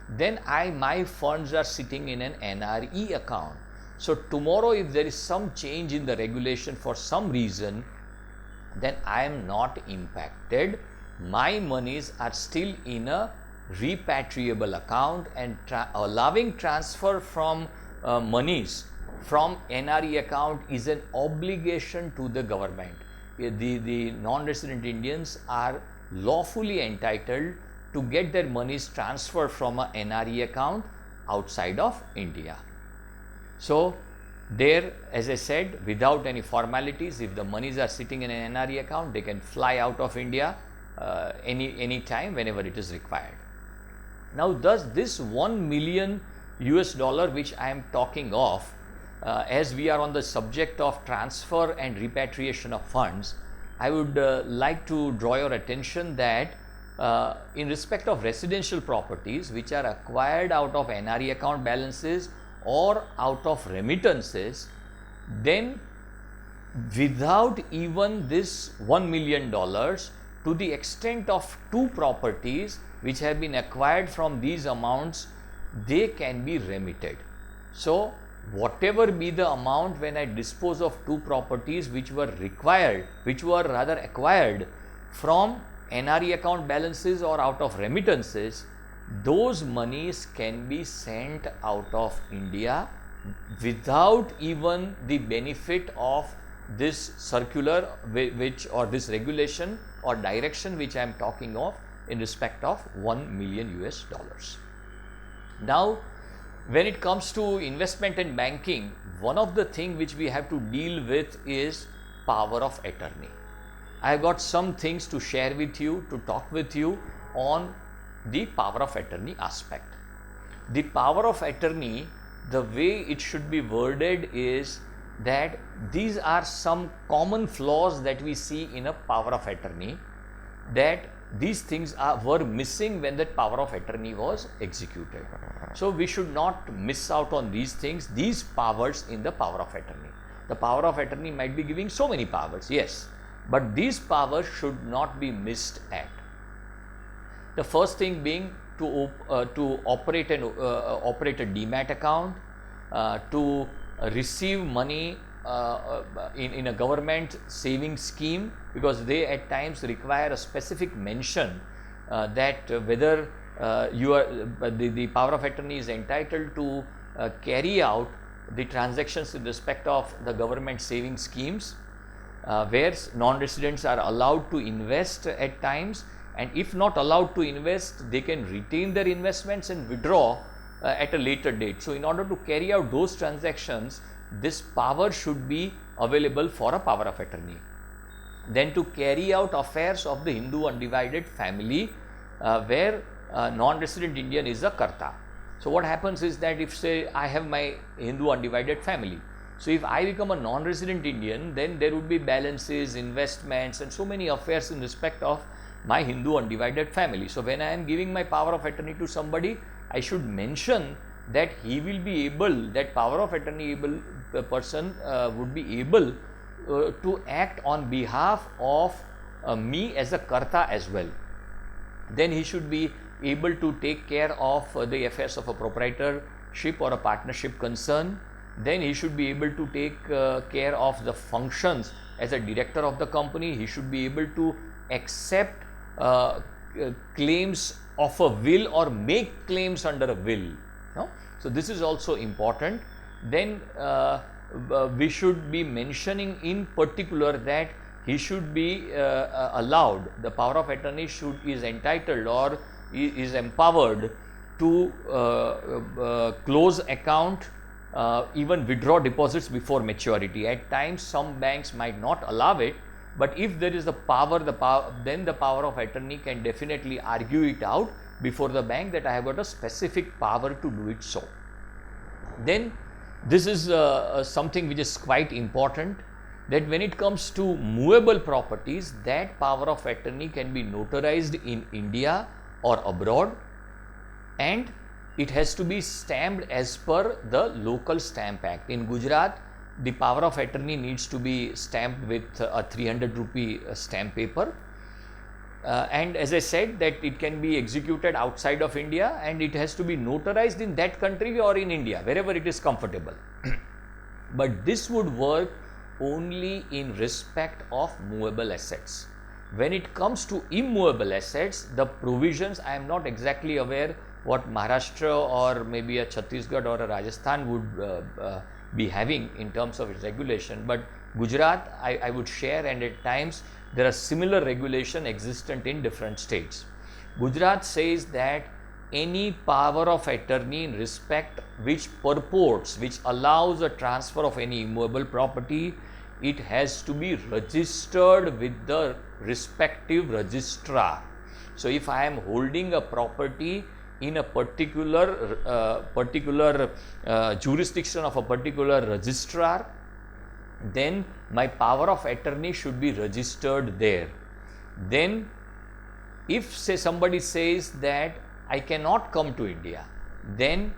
then my funds are sitting in an NRE account. So tomorrow if there is some change in the regulation for some reason, then I am not impacted. My monies are still in a repatriable account, and allowing transfer from monies from NRE account is an obligation to the government. The non-resident Indians are lawfully entitled to get their monies transferred from a NRE account outside of India. So there, as I said, without any formalities, if the monies are sitting in an NRE account, they can fly out of India any time whenever it is required. Now, does this 1 million US dollar which I am talking of, as we are on the subject of transfer and repatriation of funds, I would like to draw your attention that in respect of residential properties which are acquired out of NRE account balances or out of remittances, then without even this $1 million, to the extent of 2 properties which have been acquired from these amounts, they can be remitted. So whatever be the amount when I dispose of 2 properties which were acquired from NRE account balances or out of remittances, those monies can be sent out of India without even the benefit of this circular or this regulation or direction which I am talking of in respect of 1 million US dollars. Now, when it comes to investment and banking, one of the things which we have to deal with is power of attorney. I have got some things to share with you, to talk with you on the power of attorney aspect. The power of attorney, the way it should be worded is that these are some common flaws that we see in a power of attorney, that these things were missing when that power of attorney was executed. So we should not miss out on these things, these powers in the power of attorney. The power of attorney might be giving so many powers, yes, but these powers should not be missed at. The first thing being to operate a demat account, to receive money in a government saving scheme, because they at times require a specific mention that whether the power of attorney is entitled to carry out the transactions in respect of the government saving schemes, where non-residents are allowed to invest at times, and if not allowed to invest, they can retain their investments and withdraw at a later date. So in order to carry out those transactions, this power should be available for a power of attorney. Then to carry out affairs of the Hindu undivided family, where non-resident Indian is a karta. So what happens is that if, say, I have my Hindu undivided family, so if I become a non-resident Indian, then there would be balances, investments and so many affairs in respect of my Hindu undivided family. So when I am giving my power of attorney to somebody, I should mention that he will be able, that power of attorney person would be able to act on behalf of me as a karta as well. Then he should be able to take care of the affairs of a proprietorship or a partnership concern. Then he should be able to take care of the functions as a director of the company. He should be able to accept claims of a will or make claims under a will. No? So this is also important. Then we should be mentioning in particular that he should be allowed, the power of attorney is entitled or is empowered to close account, even withdraw deposits before maturity. At times some banks might not allow it, but if there is the power, then the power of attorney can definitely argue it out before the bank that I have got a specific power to do it so. Then this is something which is quite important, that when it comes to movable properties, that power of attorney can be notarized in India or abroad, and it has to be stamped as per the local stamp act. In Gujarat, the power of attorney needs to be stamped with a 300 rupee stamp paper, and as I said that it can be executed outside of India, and it has to be notarized in that country or in India, wherever it is comfortable. But this would work only in respect of movable assets. When it comes to immovable assets, the provisions, I am not exactly aware what Maharashtra or maybe a Chhattisgarh or a Rajasthan would be having in terms of its regulation, but Gujarat I would share, and at times there are similar regulation existent in different states. Gujarat says that any power of attorney in respect which purports, which allows a transfer of any immovable property, it has to be registered with the respective registrar. So if I am holding a property in a particular jurisdiction of a particular registrar, then my power of attorney should be registered there. Then if say somebody says that I cannot come to India, then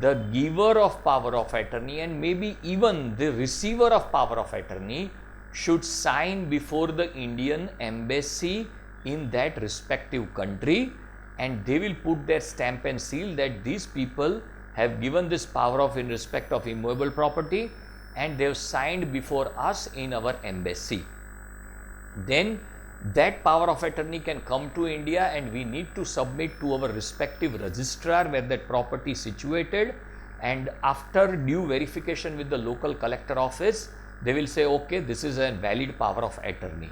the giver of power of attorney and maybe even the receiver of power of attorney should sign before the Indian embassy in that respective country, and they will put their stamp and seal that these people have given this power of in respect of immovable property and they have signed before us in our embassy. Then that power of attorney can come to India and we need to submit to our respective registrar where that property is situated, and after due verification with the local collector office, they will say okay, this is a valid power of attorney.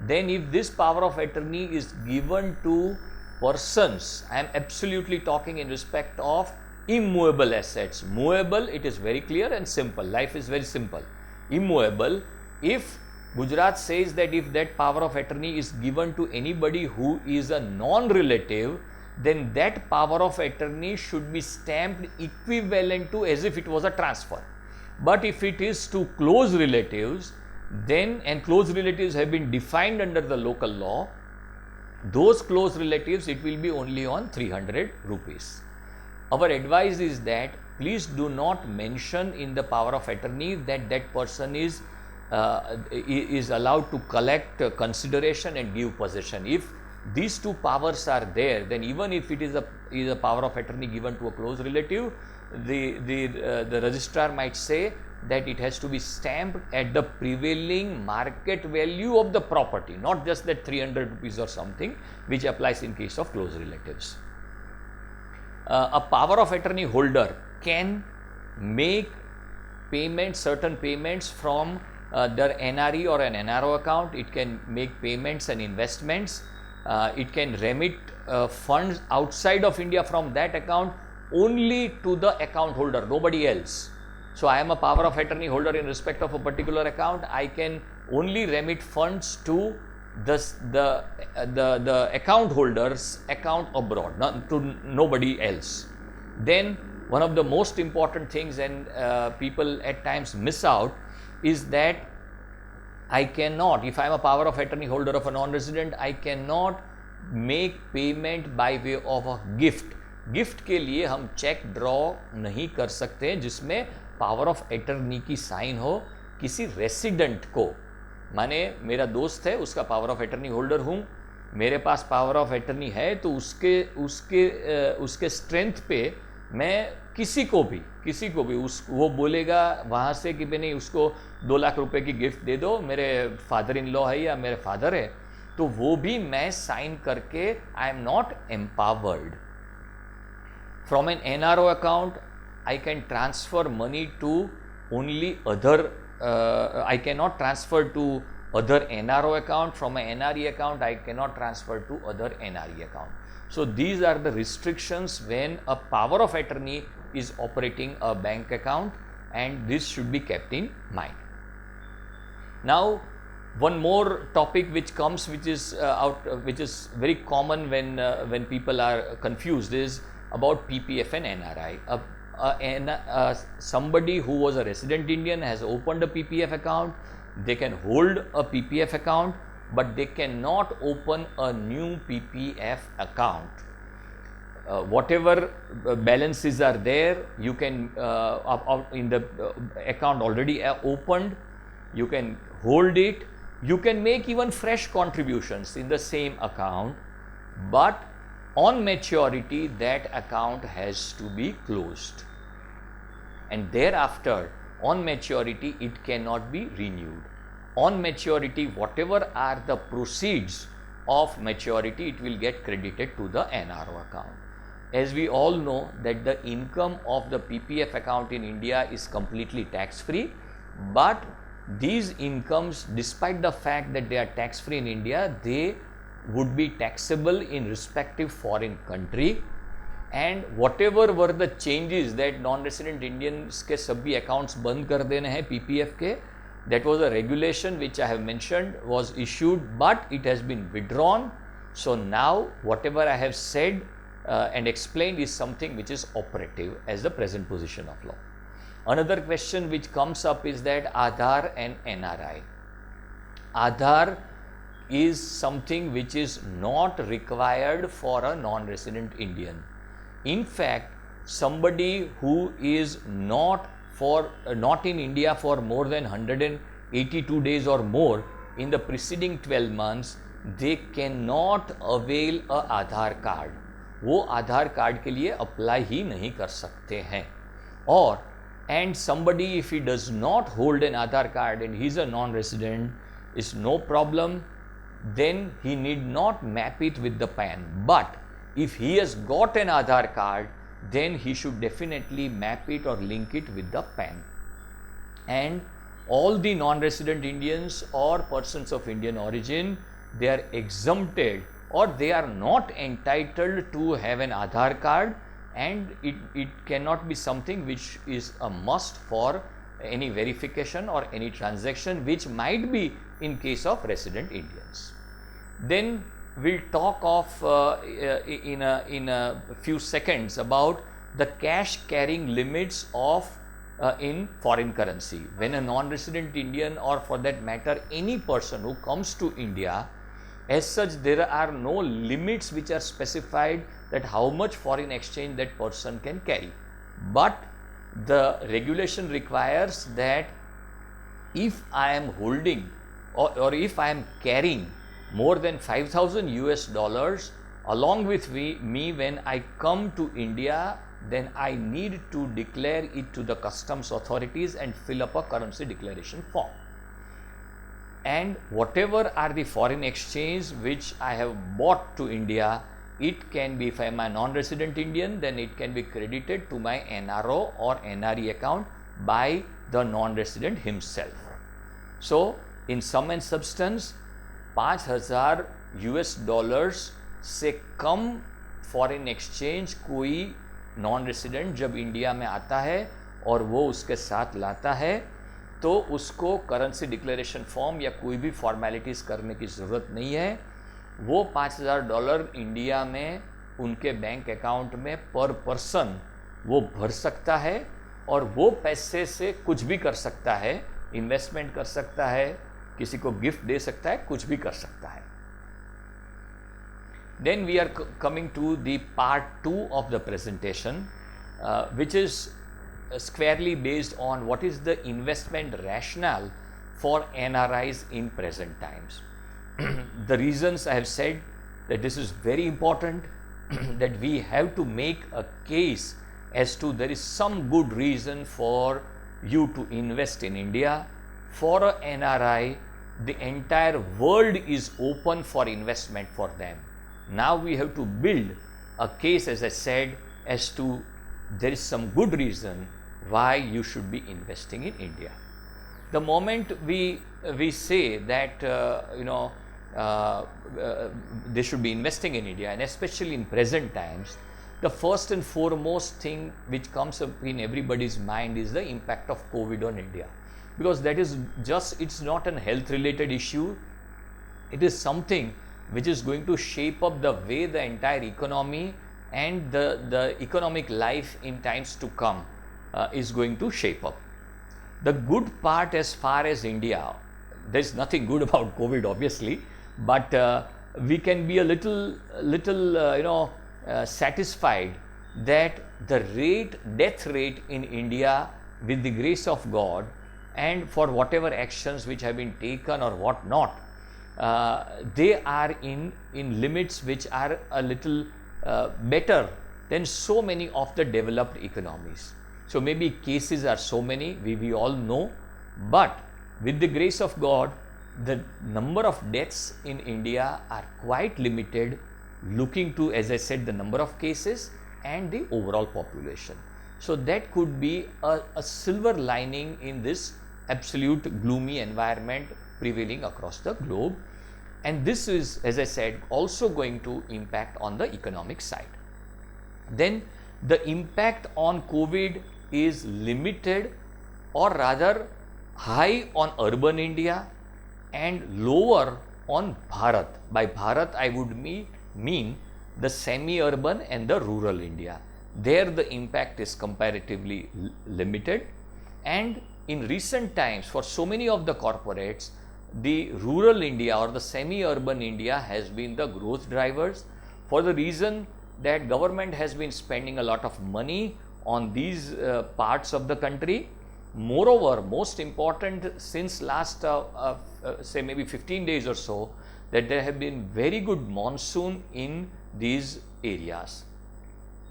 Then if this power of attorney is given to persons, I am absolutely talking in respect of immovable assets. Movable, it is very clear and simple, life is very simple. Immovable, if Gujarat says that if that power of attorney is given to anybody who is a non-relative, then that power of attorney should be stamped equivalent to as if it was a transfer. But if it is to close relatives, then, and close relatives have been defined under the local law, those close relatives, it will be only on 300 rupees. Our advice is that please do not mention in the power of attorney that that person is allowed to collect consideration and give possession. If these two powers are there, then even if it is a power of attorney given to a close relative, the registrar might say that it has to be stamped at the prevailing market value of the property, not just that 300 rupees or something, which applies in case of close relatives. A power of attorney holder can make payments, certain payments from their NRE or an NRO account. It can make payments and investments. It can remit funds outside of India from that account only to the account holder, nobody else. So I am a power of attorney holder in respect of a particular account. I can only remit funds to the account holder's account abroad, not to nobody else. Then one of the most important things, and people at times miss out, is that I cannot, if I am a power of attorney holder of a non-resident, I cannot make payment by way of a gift. Gift के लिए हम check draw नहीं कर सकते जिसमें power of attorney की sign हो किसी रेसिडेंट को. माने मेरा दोस्त है, उसका पावर ऑफ एटर्नी होल्डर हूँ, मेरे पास पावर ऑफ एटर्नी है, तो उसके स्ट्रेंथ पे मैं किसी को भी वो बोलेगा वहाँ से कि नहीं उसको 2 लाख रुपए की गिफ्ट दे दो, मेरे फादर इन लॉ है या मेरे फादर है, तो वो भी मैं साइन करके I am not empowered. From an NRO account, I can transfer money to only other, I cannot transfer to other NRO account, from an NRE account I cannot transfer to other NRE account. So these are the restrictions when a power of attorney is operating a bank account, and this should be kept in mind. Now one more topic which comes, which is very common when people are confused, is about PPF and NRI. Somebody who was a resident Indian has opened a PPF account. They can hold a PPF account, but they cannot open a new PPF account. Whatever balances are there, you can in the account already opened, you can hold it. You can make even fresh contributions in the same account, but on maturity that account has to be closed, and thereafter on maturity it cannot be renewed. On maturity, whatever are the proceeds of maturity, it will get credited to the NRO account. As we all know that the income of the PPF account in India is completely tax free, but these incomes, despite the fact that they are tax free in India, they would be taxable in respective foreign country, and whatever were the changes that non-resident Indians के सभी accounts बंद कर देने हैं PPF के, that was a regulation which I have mentioned was issued, but it has been withdrawn. So now whatever I have said and explained is something which is operative as the present position of law. Another question which comes up is that Aadhaar and NRI. Aadhaar is something which is not required for a non-resident Indian. In fact, somebody who is not in India for more than 182 days or more in the preceding 12 months, they cannot avail a Aadhaar card. वो आधार card के लिए apply ही नहीं कर सकते हैं. और and somebody, if he does not hold an Aadhaar card and he is a non-resident, is no problem, then he need not map it with the PAN. But if he has got an Aadhaar card, then he should definitely map it or link it with the PAN. And all the non-resident Indians or persons of Indian origin, they are exempted, or they are not entitled to have an Aadhaar card, and it cannot be something which is a must for any verification or any transaction, which might be in case of resident Indians. Then we'll talk of in a few seconds about the cash carrying limits of in foreign currency. When a non-resident Indian, or for that matter any person who comes to India, as such there are no limits which are specified that how much foreign exchange that person can carry. But the regulation requires that if I am holding or if I am carrying more than $5,000 along with me when I come to India, then I need to declare it to the customs authorities and fill up a currency declaration form. And whatever are the foreign exchange which I have bought to India, it can be, if I am a non-resident Indian, then it can be credited to my NRO or NRE account by the non-resident himself. So in sum and substance, $5,000 से कम foreign exchange कोई non resident जब India में आता है और वो उसके साथ लाता है, तो उसको करेंसी डिक्लेरेशन फॉर्म या कोई भी फॉर्मेलिटीज़ करने की ज़रूरत नहीं है. वो $5,000 इंडिया में उनके बैंक अकाउंट में पर पर्सन वो भर सकता है, और वो पैसे से कुछ भी कर सकता है, इन्वेस्टमेंट कर सकता है, किसी को गिफ्ट दे सकता है, कुछ भी कर सकता है. Then we are coming to the part 2 of the presentation, which is squarely based on what is the investment rationale for NRIs in present times. The reasons I have said that this is very important, that we have to make a case as to there is some good reason for you to invest in India. For a NRI, the entire world is open for investment for them. Now we have to build a case, as I said, as to there is some good reason why you should be investing in India. The moment we say that they should be investing in India, and especially in present times, the first and foremost thing which comes up in everybody's mind is the impact of COVID on India, because that is just, it's not an health related issue, it is something which is going to shape up the way the entire economy and the economic life in times to come is going to shape up. The good part as far as India, there's nothing good about COVID obviously, but we can be a little satisfied that the death rate in India, with the grace of God and for whatever actions which have been taken or what not, they are in limits which are a little better than so many of the developed economies. So maybe cases are so many, we all know, but with the grace of God, the number of deaths in India are quite limited, looking to, as I said, the number of cases and the overall population. So that could be a silver lining in this absolute gloomy environment prevailing across the globe. And this is, as I said, also going to impact on the economic side. Then the impact on COVID is limited, or rather high on urban India and lower on Bharat. By Bharat, I would mean the semi-urban and the rural India. There the impact is comparatively limited, and in recent times for so many of the corporates, the rural India or the semi-urban India has been the growth drivers, for the reason that government has been spending a lot of money on these parts of the country. Moreover, most important, since last say maybe 15 days or so, that there have been very good monsoon in these areas.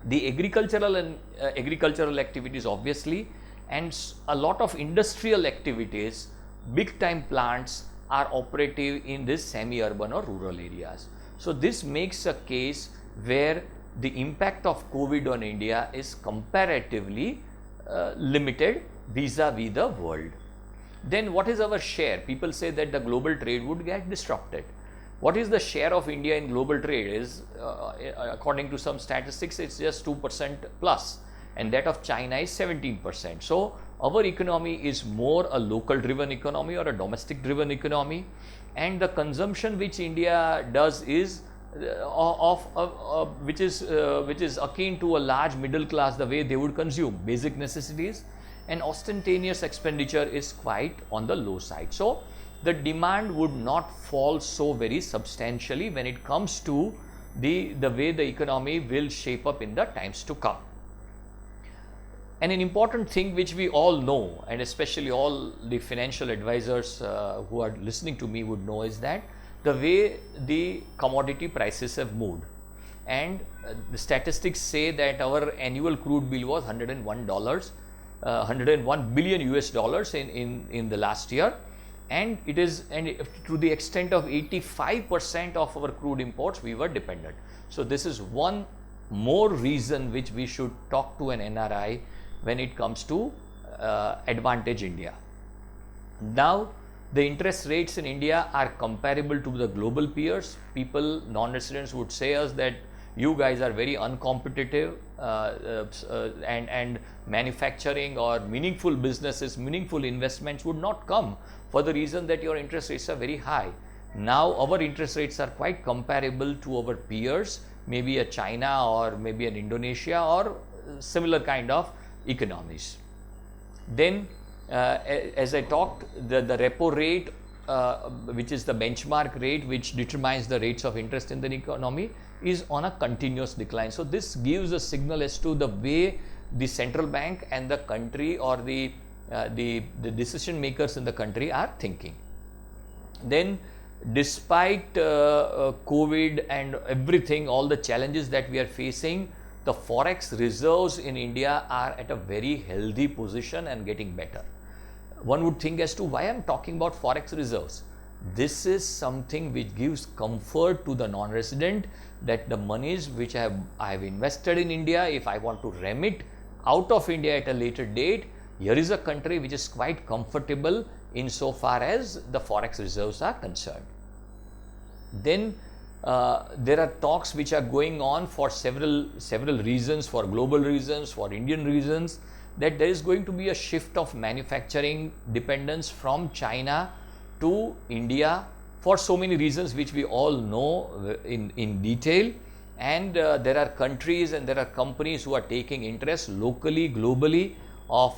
The agricultural activities obviously, and a lot of industrial activities, big time plants are operative in this semi-urban or rural areas. So this makes a case where the impact of COVID on India is comparatively limited vis-a-vis the world. Then what is our share? People say that the global trade would get disrupted. What is the share of India in global trade? Is according to some statistics, it's just 2% plus, and that of China is 17%. So our economy is more a local driven economy or a domestic driven economy, and the consumption which India does is which is akin to a large middle class, the way they would consume basic necessities, and ostentatious expenditure is quite on the low side. So the demand would not fall so very substantially when it comes to the way the economy will shape up in the times to come. And an important thing which we all know, and especially all the financial advisors who are listening to me would know, is that the way the commodity prices have moved, and the statistics say that our annual crude bill was $101 billion US dollars in the last year, and it is, and to the extent of 85% of our crude imports we were dependent. So this is one more reason which we should talk to an NRI when it comes to advantage India. Now the interest rates in India are comparable to the global peers. People, non-residents would say us that you guys are very uncompetitive, and manufacturing or meaningful businesses, meaningful investments would not come, for the reason that your interest rates are very high. Now our interest rates are quite comparable to our peers, maybe a China or maybe an Indonesia or similar kind of economies. Then as I talked, the repo rate, which is the benchmark rate which determines the rates of interest in the economy, is on a continuous decline. So this gives a signal as to the way the central bank and the country, or the decision makers in the country, are thinking. Then despite COVID and everything, all the challenges that we are facing, the forex reserves in India are at a very healthy position and getting better. One would think as to why I'm talking about forex reserves. This is something which gives comfort to the non-resident, that the monies which I have invested in India, if I want to remit out of India at a later date, Here is a country which is quite comfortable insofar as the forex reserves are concerned. Then there are talks which are going on for several reasons, for global reasons, for Indian reasons, that there is going to be a shift of manufacturing dependence from China to India for so many reasons which we all know in detail. And there are countries and there are companies who are taking interest locally, globally, of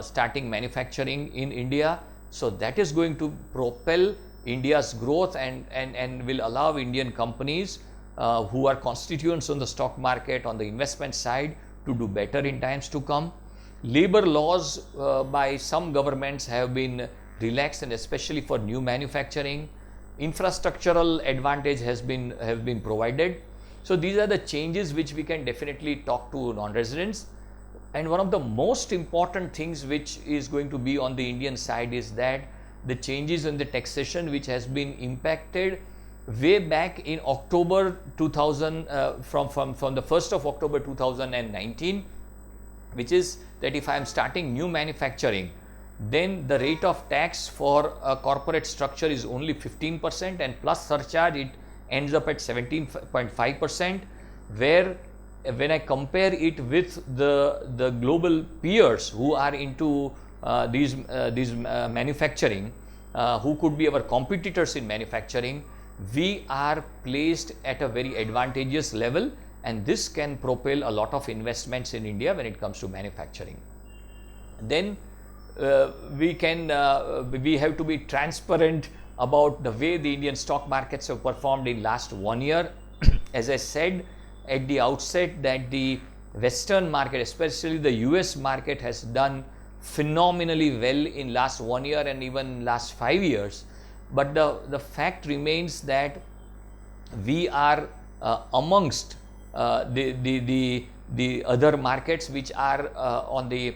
starting manufacturing in India. So that is going to propel India's growth and will allow Indian companies who are constituents on the stock market, on the investment side, to do better in times to come. Labor laws by some governments have been relaxed, and especially for new manufacturing. Infrastructural advantage have been provided. So these are the changes which we can definitely talk to non-residents. And one of the most important things which is going to be on the Indian side is that the changes in the taxation which has been impacted way back in October 2000, from the 1st of October 2019, which is that if I am starting new manufacturing, then the rate of tax for a corporate structure is only 15%, and plus surcharge it ends up at 17.5%, where when I compare it with the global peers who are into these manufacturing, who could be our competitors in manufacturing, we are placed at a very advantageous level, and this can propel a lot of investments in India when it comes to manufacturing. Then we have to be transparent about the way the Indian stock markets have performed in last 1 year. As I said at the outset, that the Western market, especially the US market, has done phenomenally well in last 1 year and even last 5 years. But the fact remains that we are amongst the other markets which are on the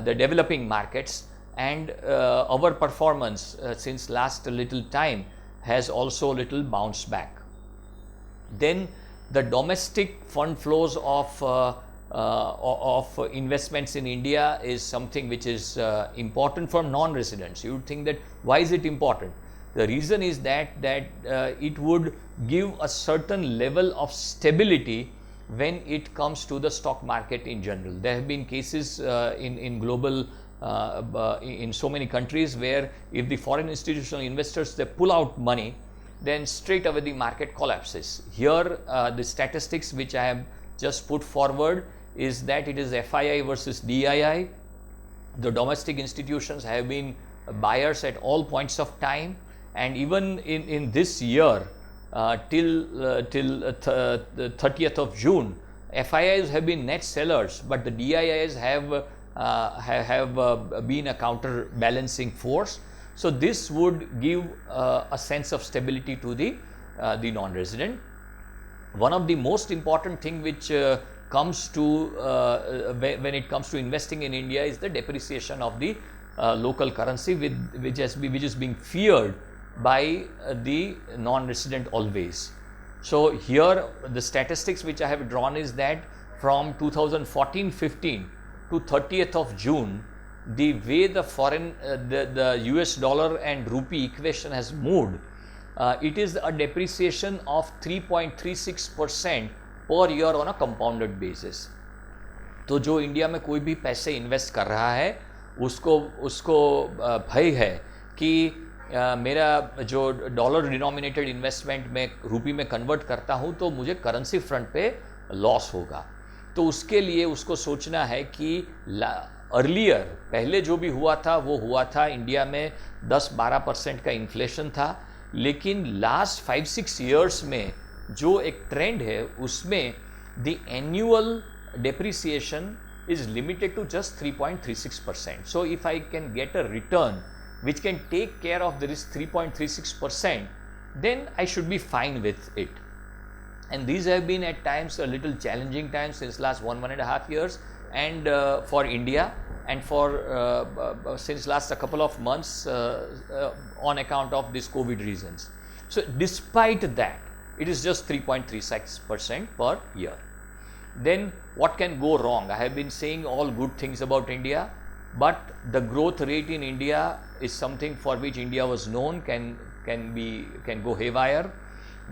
developing markets, and our performance since last little time has also little bounced back. Then the domestic fund flows of investments in India is something which is important for non-residents. You would think that why is it important? The reason is that it would give a certain level of stability when it comes to the stock market in general. There have been cases in global in so many countries where if the foreign institutional investors, they pull out money, then straight away the market collapses. Here the statistics which I have just put forward is that it is FII versus DII. The domestic institutions have been buyers at all points of time, and even in this year till the 30th of June, FIIs have been net sellers, but the DIIs have been a counterbalancing force. So this would give a sense of stability to the non-resident. One of the most important thing which comes to when it comes to investing in India is the depreciation of the local currency, which is being feared by the non-resident always. So here the statistics which I have drawn is that from 2014-15 to 30th of June, the way the foreign the US dollar and rupee equation has moved, it is a depreciation of 3.36% per year on a compounded basis. तो जो India में कोई भी पैसे invest कर रहा है उसको भय है कि मेरा जो डॉलर डिनोमिनेटेड इन्वेस्टमेंट में रूपी में कन्वर्ट करता हूँ तो मुझे करेंसी फ्रंट पे लॉस होगा. तो उसके लिए उसको सोचना है कि अर्लियर पहले जो भी हुआ था वो हुआ था, इंडिया में 10-12% का इन्फ्लेशन था, लेकिन लास्ट 5-6 ईयर्स में जो एक ट्रेंड है उसमें the annual depreciation is limited to just 3.36%. So if I can get a return which can take care of the risk 3.36%, then I should be fine with it. And these have been at times a little challenging times since last 1.5 years, and for India, and for since last a couple of months on account of this COVID reasons. So despite that, it is just 3.36% per year. Then what can go wrong? I have been saying all good things about India. but the growth rate in India is something for which India was known can go haywire.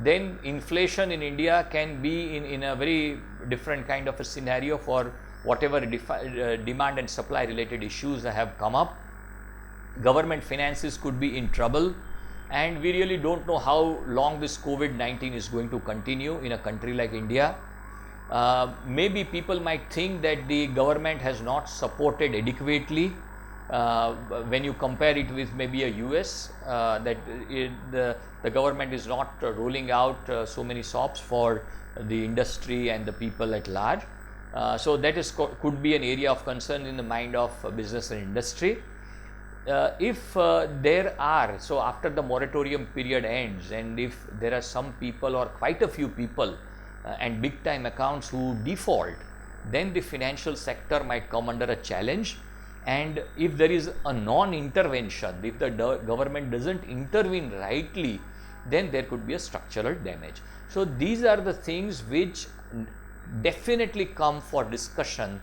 Then inflation in India can be in a very different kind of a scenario for whatever demand and supply related issues that have come up. Government finances could be in trouble, and we really don't know how long this COVID-19 is going to continue in a country like India. Maybe people might think that the government has not supported adequately when you compare it with maybe a US, that the government is not rolling out so many SOPs for the industry and the people at large. So that could be an area of concern in the mind of business and industry. If there are, so after the moratorium period ends, and if there are some people or quite a few people and big time accounts who default, then the financial sector might come under a challenge. And if there is a non-intervention, if the government doesn't intervene rightly, then there could be a structural damage. So these are the things which definitely come for discussion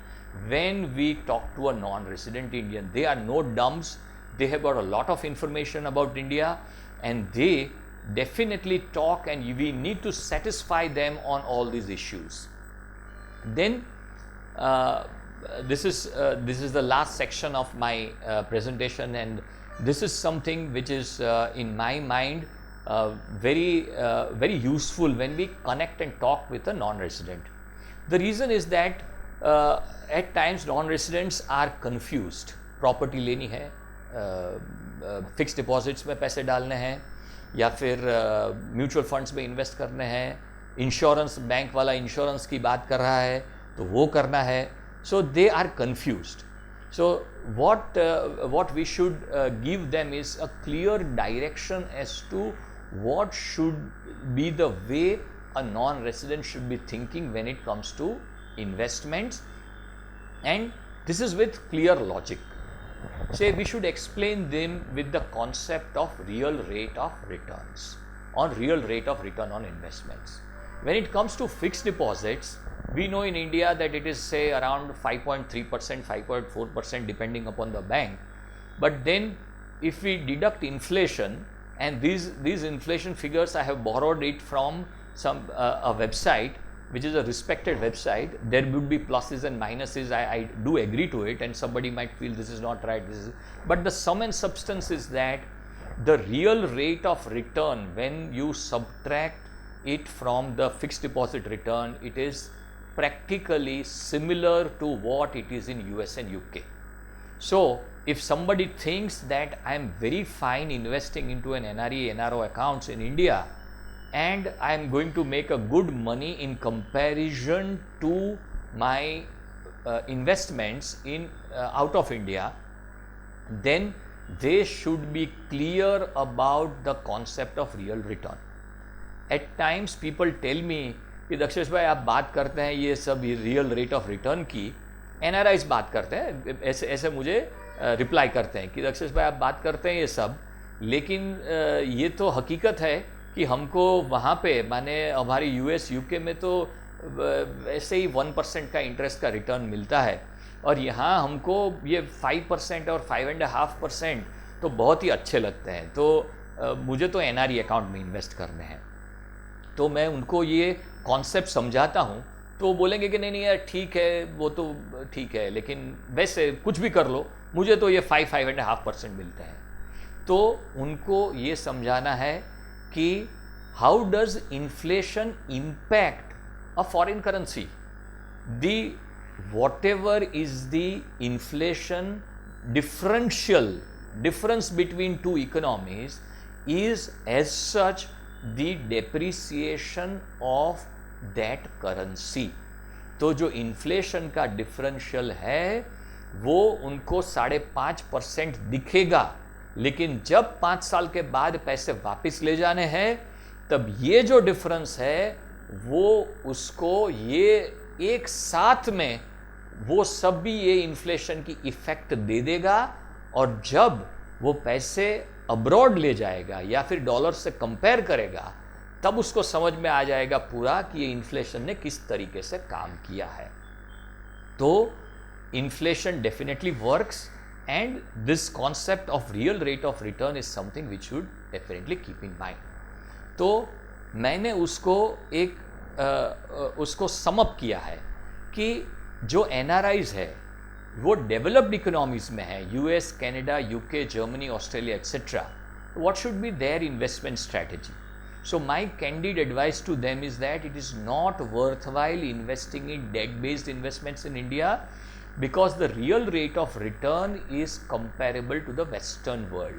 when we talk to a non-resident Indian. They are no dumps. They have got a lot of information about India, and they definitely talk, and we need to satisfy them on all these issues. Then this is the last section of my presentation, and this is something which is in my mind very useful when we connect and talk with a non-resident. The reason is that at times non-residents are confused. Property लेनी है, fix deposits में पैसे डालने हैं, या फिर mutual funds में invest करने हैं, इंश्योरेंस, बैंक वाला इंश्योरेंस की बात कर रहा है तो वो करना है. So they are confused. So what we should give them is a clear direction as to what should be the way a non-resident should be thinking when it comes to investments, and this is with clear logic. Say we should explain them with the concept of real rate of returns, on real rate of return on investments. When it comes to fixed deposits, we know in India that it is say around 5.3%, 5.4% depending upon the bank. But then if we deduct inflation, and these inflation figures I have borrowed it from some a website which is a respected website. There would be pluses and minuses. I do agree to it, and somebody might feel this is not right. But the sum and substance is that the real rate of return, when you subtract it from the fixed deposit return, it is practically similar to what it is in US and UK. So if somebody thinks that I am very fine investing into an NRE, NRO accounts in India, and I am going to make a good money in comparison to my investments in out of India, then they should be clear about the concept of real return. At times people tell me कि दक्षेश भाई आप बात करते हैं ये सब real rate of return की, NRIs बात करते हैं, ऐसे मुझे रिप्लाई करते हैं कि दक्षेश भाई आप बात करते हैं ये सब, लेकिन ये तो हकीकत है कि हमको वहाँ पे माने हमारी यूएस यूके में तो ऐसे ही 1% का इंटरेस्ट का रिटर्न मिलता है, और यहाँ हमको ये 5% और 5.5% तो बहुत ही अच्छे लगते हैं, तो मुझे तो एनआरई अकाउंट में इन्वेस्ट करने हैं. तो मैं उनको ये कॉन्सेप्ट समझाता हूँ तो वो बोलेंगे कि नहीं यार ठीक है, वो तो ठीक है, लेकिन वैसे कुछ भी कर लो, मुझे तो ये 5.5% मिलते हैं. तो उनको ये समझाना है कि how does inflation impact a foreign currency. The whatever is the inflation difference between two economies is as such the depreciation of that currency. तो जो इन्फ्लेशन का डिफरेंशियल है वो उनको 5.5% दिखेगा, लेकिन जब 5 साल के बाद पैसे वापस ले जाने हैं तब ये जो डिफरेंस है वो उसको ये एक साथ में वो सब भी ये इन्फ्लेशन की इफेक्ट दे देगा, और जब वो पैसे अब्रॉड ले जाएगा या फिर डॉलर से कंपेयर करेगा तब उसको समझ में आ जाएगा पूरा कि ये इन्फ्लेशन ने किस तरीके से काम किया है. तो inflation definitely works, and this concept of real rate of return is something which should definitely keep in mind. तो मैंने उसको समअप किया है कि जो NRIs है वो डेवलप्ड इकोनॉमीज में है, US, Canada, UK, Germany, Australia etcetera. What should be their investment strategy? So my candid advice to them is that it is not worthwhile investing in debt-based investments in India, because the real rate of return is comparable to the Western world.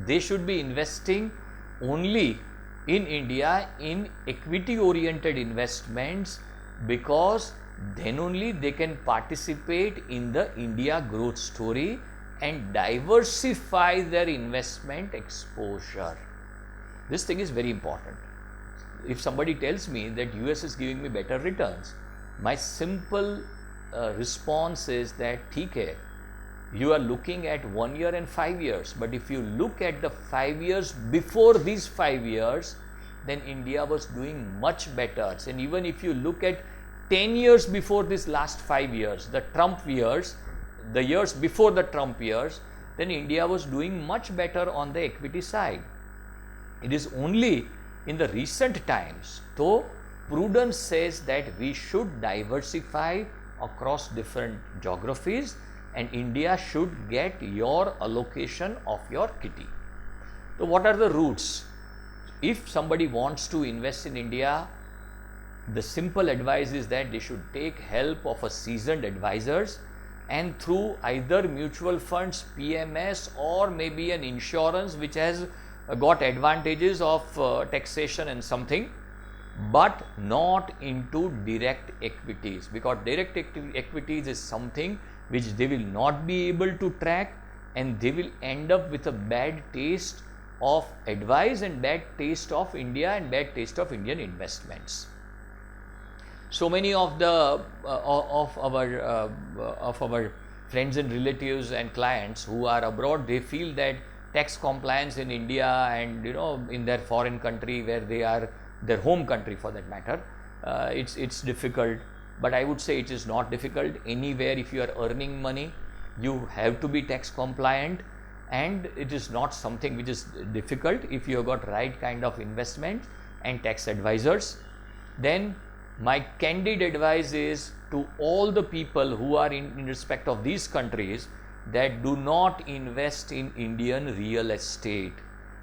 They should be investing only in India in equity-oriented investments, because then only they can participate in the India growth story and diversify their investment exposure. This thing is very important. If somebody tells me that US is giving me better returns, my simple response is that ठीक है, you are looking at 1 year and 5 years, but if you look at the 5 years before these 5 years, then India was doing much better. And even if you look at 10 years before this last 5 years, the Trump years, the years before the Trump years, then India was doing much better on the equity side. It is only in the recent times, though prudence says that we should diversify across different geographies and India should get your allocation of your kitty. So what are the routes? If somebody wants to invest in India, the simple advice is that they should take help of a seasoned advisors, and through either mutual funds, PMS, or maybe an insurance which has got advantages of taxation and something, but not into direct equities, because direct equities is something which they will not be able to track, and they will end up with a bad taste of advice and bad taste of India and bad taste of Indian investments. So many of the of our friends and relatives and clients who are abroad, they feel that tax compliance in India and in their foreign country where they are, their home country for that matter, it's difficult. But I would say it is not difficult. Anywhere if you are earning money, you have to be tax compliant, and it is not something which is difficult if you have got right kind of investment and tax advisors. Then my candid advice is to all the people who are in respect of these countries, that do not invest in Indian real estate.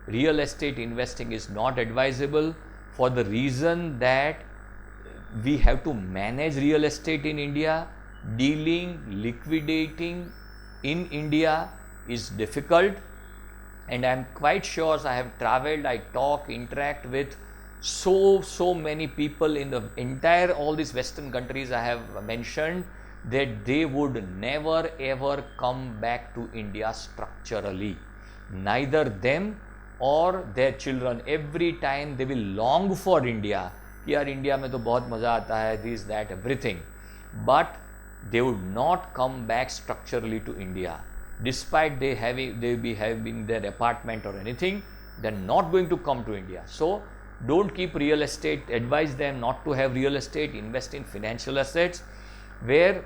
Real estate investing is not advisable for the reason that we have to manage real estate in India. Dealing, liquidating in India is difficult, and I am quite sure, as I have traveled, I talk, interact with so many people in the entire all these Western countries I have mentioned, that they would never ever come back to India structurally. Neither them or their children. Every time they will long for India. कि यार India में तो बहुत मज़ा आता है, this, that, everything. But they would not come back structurally to India. Despite they be having their apartment or anything, they're not going to come to India. So don't keep real estate, advise them not to have real estate, invest in financial assets, where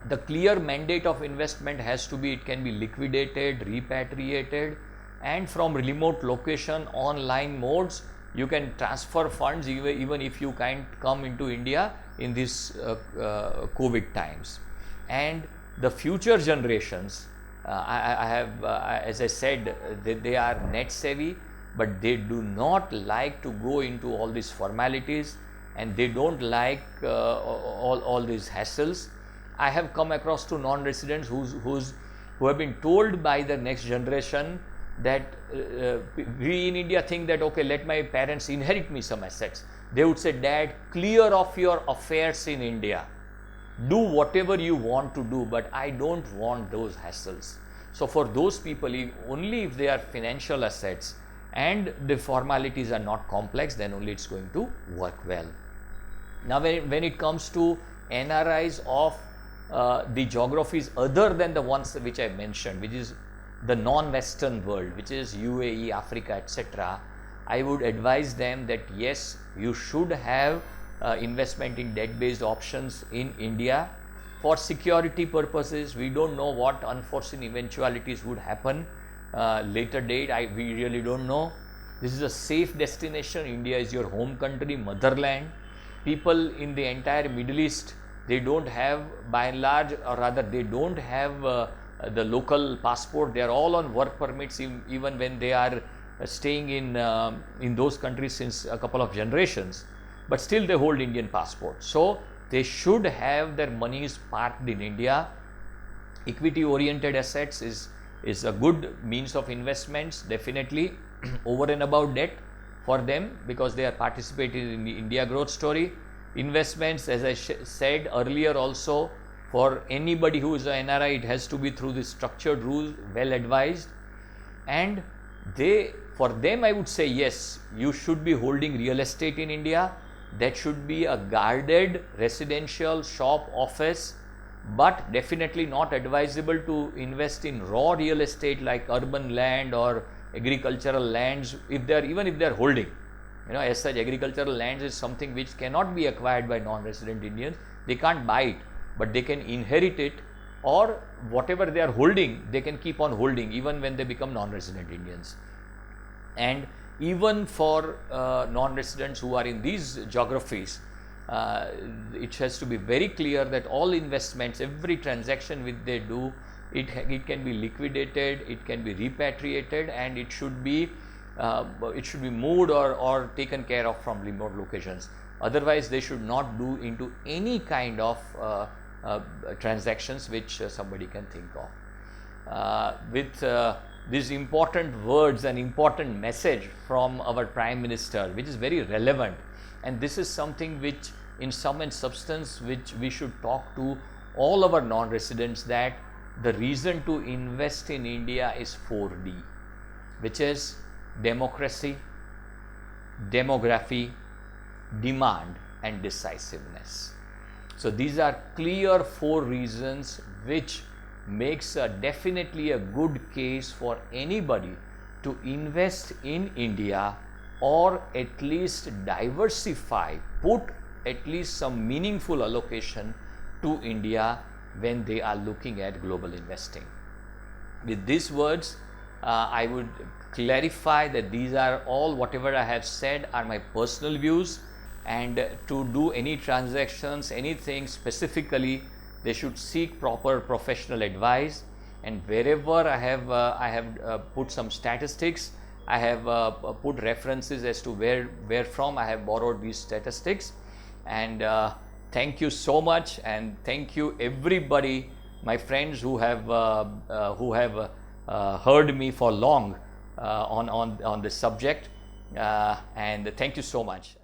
the clear mandate of investment has to be, it can be liquidated, repatriated, and from remote location, online modes, you can transfer funds even if you can't come into India in these COVID times. And the future generations, I have, as I said, they are net savvy, but they do not like to go into all these formalities, and they don't like all these hassles. I have come across to non-residents who have been told by the next generation that we in India think that, okay, let my parents inherit me some assets. They would say, Dad, clear off your affairs in India. Do whatever you want to do, but I don't want those hassles. So for those people, only if they are financial assets and the formalities are not complex, then only it's going to work well. Now when it comes to NRIs of the geographies other than the ones which I mentioned, which is the non-Western world, which is UAE, Africa, etc., I would advise them that yes, you should have investment in debt-based options in India, for security purposes. We don't know what unforeseen eventualities would happen later date. We really don't know. This is a safe destination. India is your home country, motherland. People in the entire Middle East, they don't have, by and large, or rather they don't have the local passport. They are all on work permits, even when they are staying in those countries since a couple of generations, but still they hold Indian passport. So they should have their monies parked in India. Equity oriented assets is a good means of investments, definitely over and above debt for them, because they are participating in the India growth story. Investments, as I said earlier also, for anybody who is an NRI, it has to be through the structured rules, well advised, and for them I would say, yes, you should be holding real estate in India. That should be a guarded residential shop office, but definitely not advisable to invest in raw real estate like urban land or agricultural lands, even if they are holding. As such, agricultural lands is something which cannot be acquired by non-resident Indians. They can't buy it, but they can inherit it, or whatever they are holding, they can keep on holding even when they become non-resident Indians. And even for non-residents who are in these geographies, it has to be very clear that all investments, every transaction which they do, it can be liquidated, it can be repatriated, and it should be moved or taken care of from remote locations. Otherwise, they should not do into any kind of transactions which somebody can think of. With these important words and important message from our Prime Minister, which is very relevant, and this is something which in sum and substance which we should talk to all our non-residents, that the reason to invest in India is 4D, which is democracy, demography, demand and decisiveness. So these are clear 4 reasons which makes definitely a good case for anybody to invest in India, or at least diversify, put at least some meaningful allocation to India when they are looking at global investing. With these words, I would clarify that these are all, whatever I have said, are my personal views, and to do any transactions, anything specifically, they should seek proper professional advice. And wherever I have put some statistics, I have put references as to where from I have borrowed these statistics. And thank you so much, and thank you everybody, my friends who have heard me for long on this subject, and thank you so much.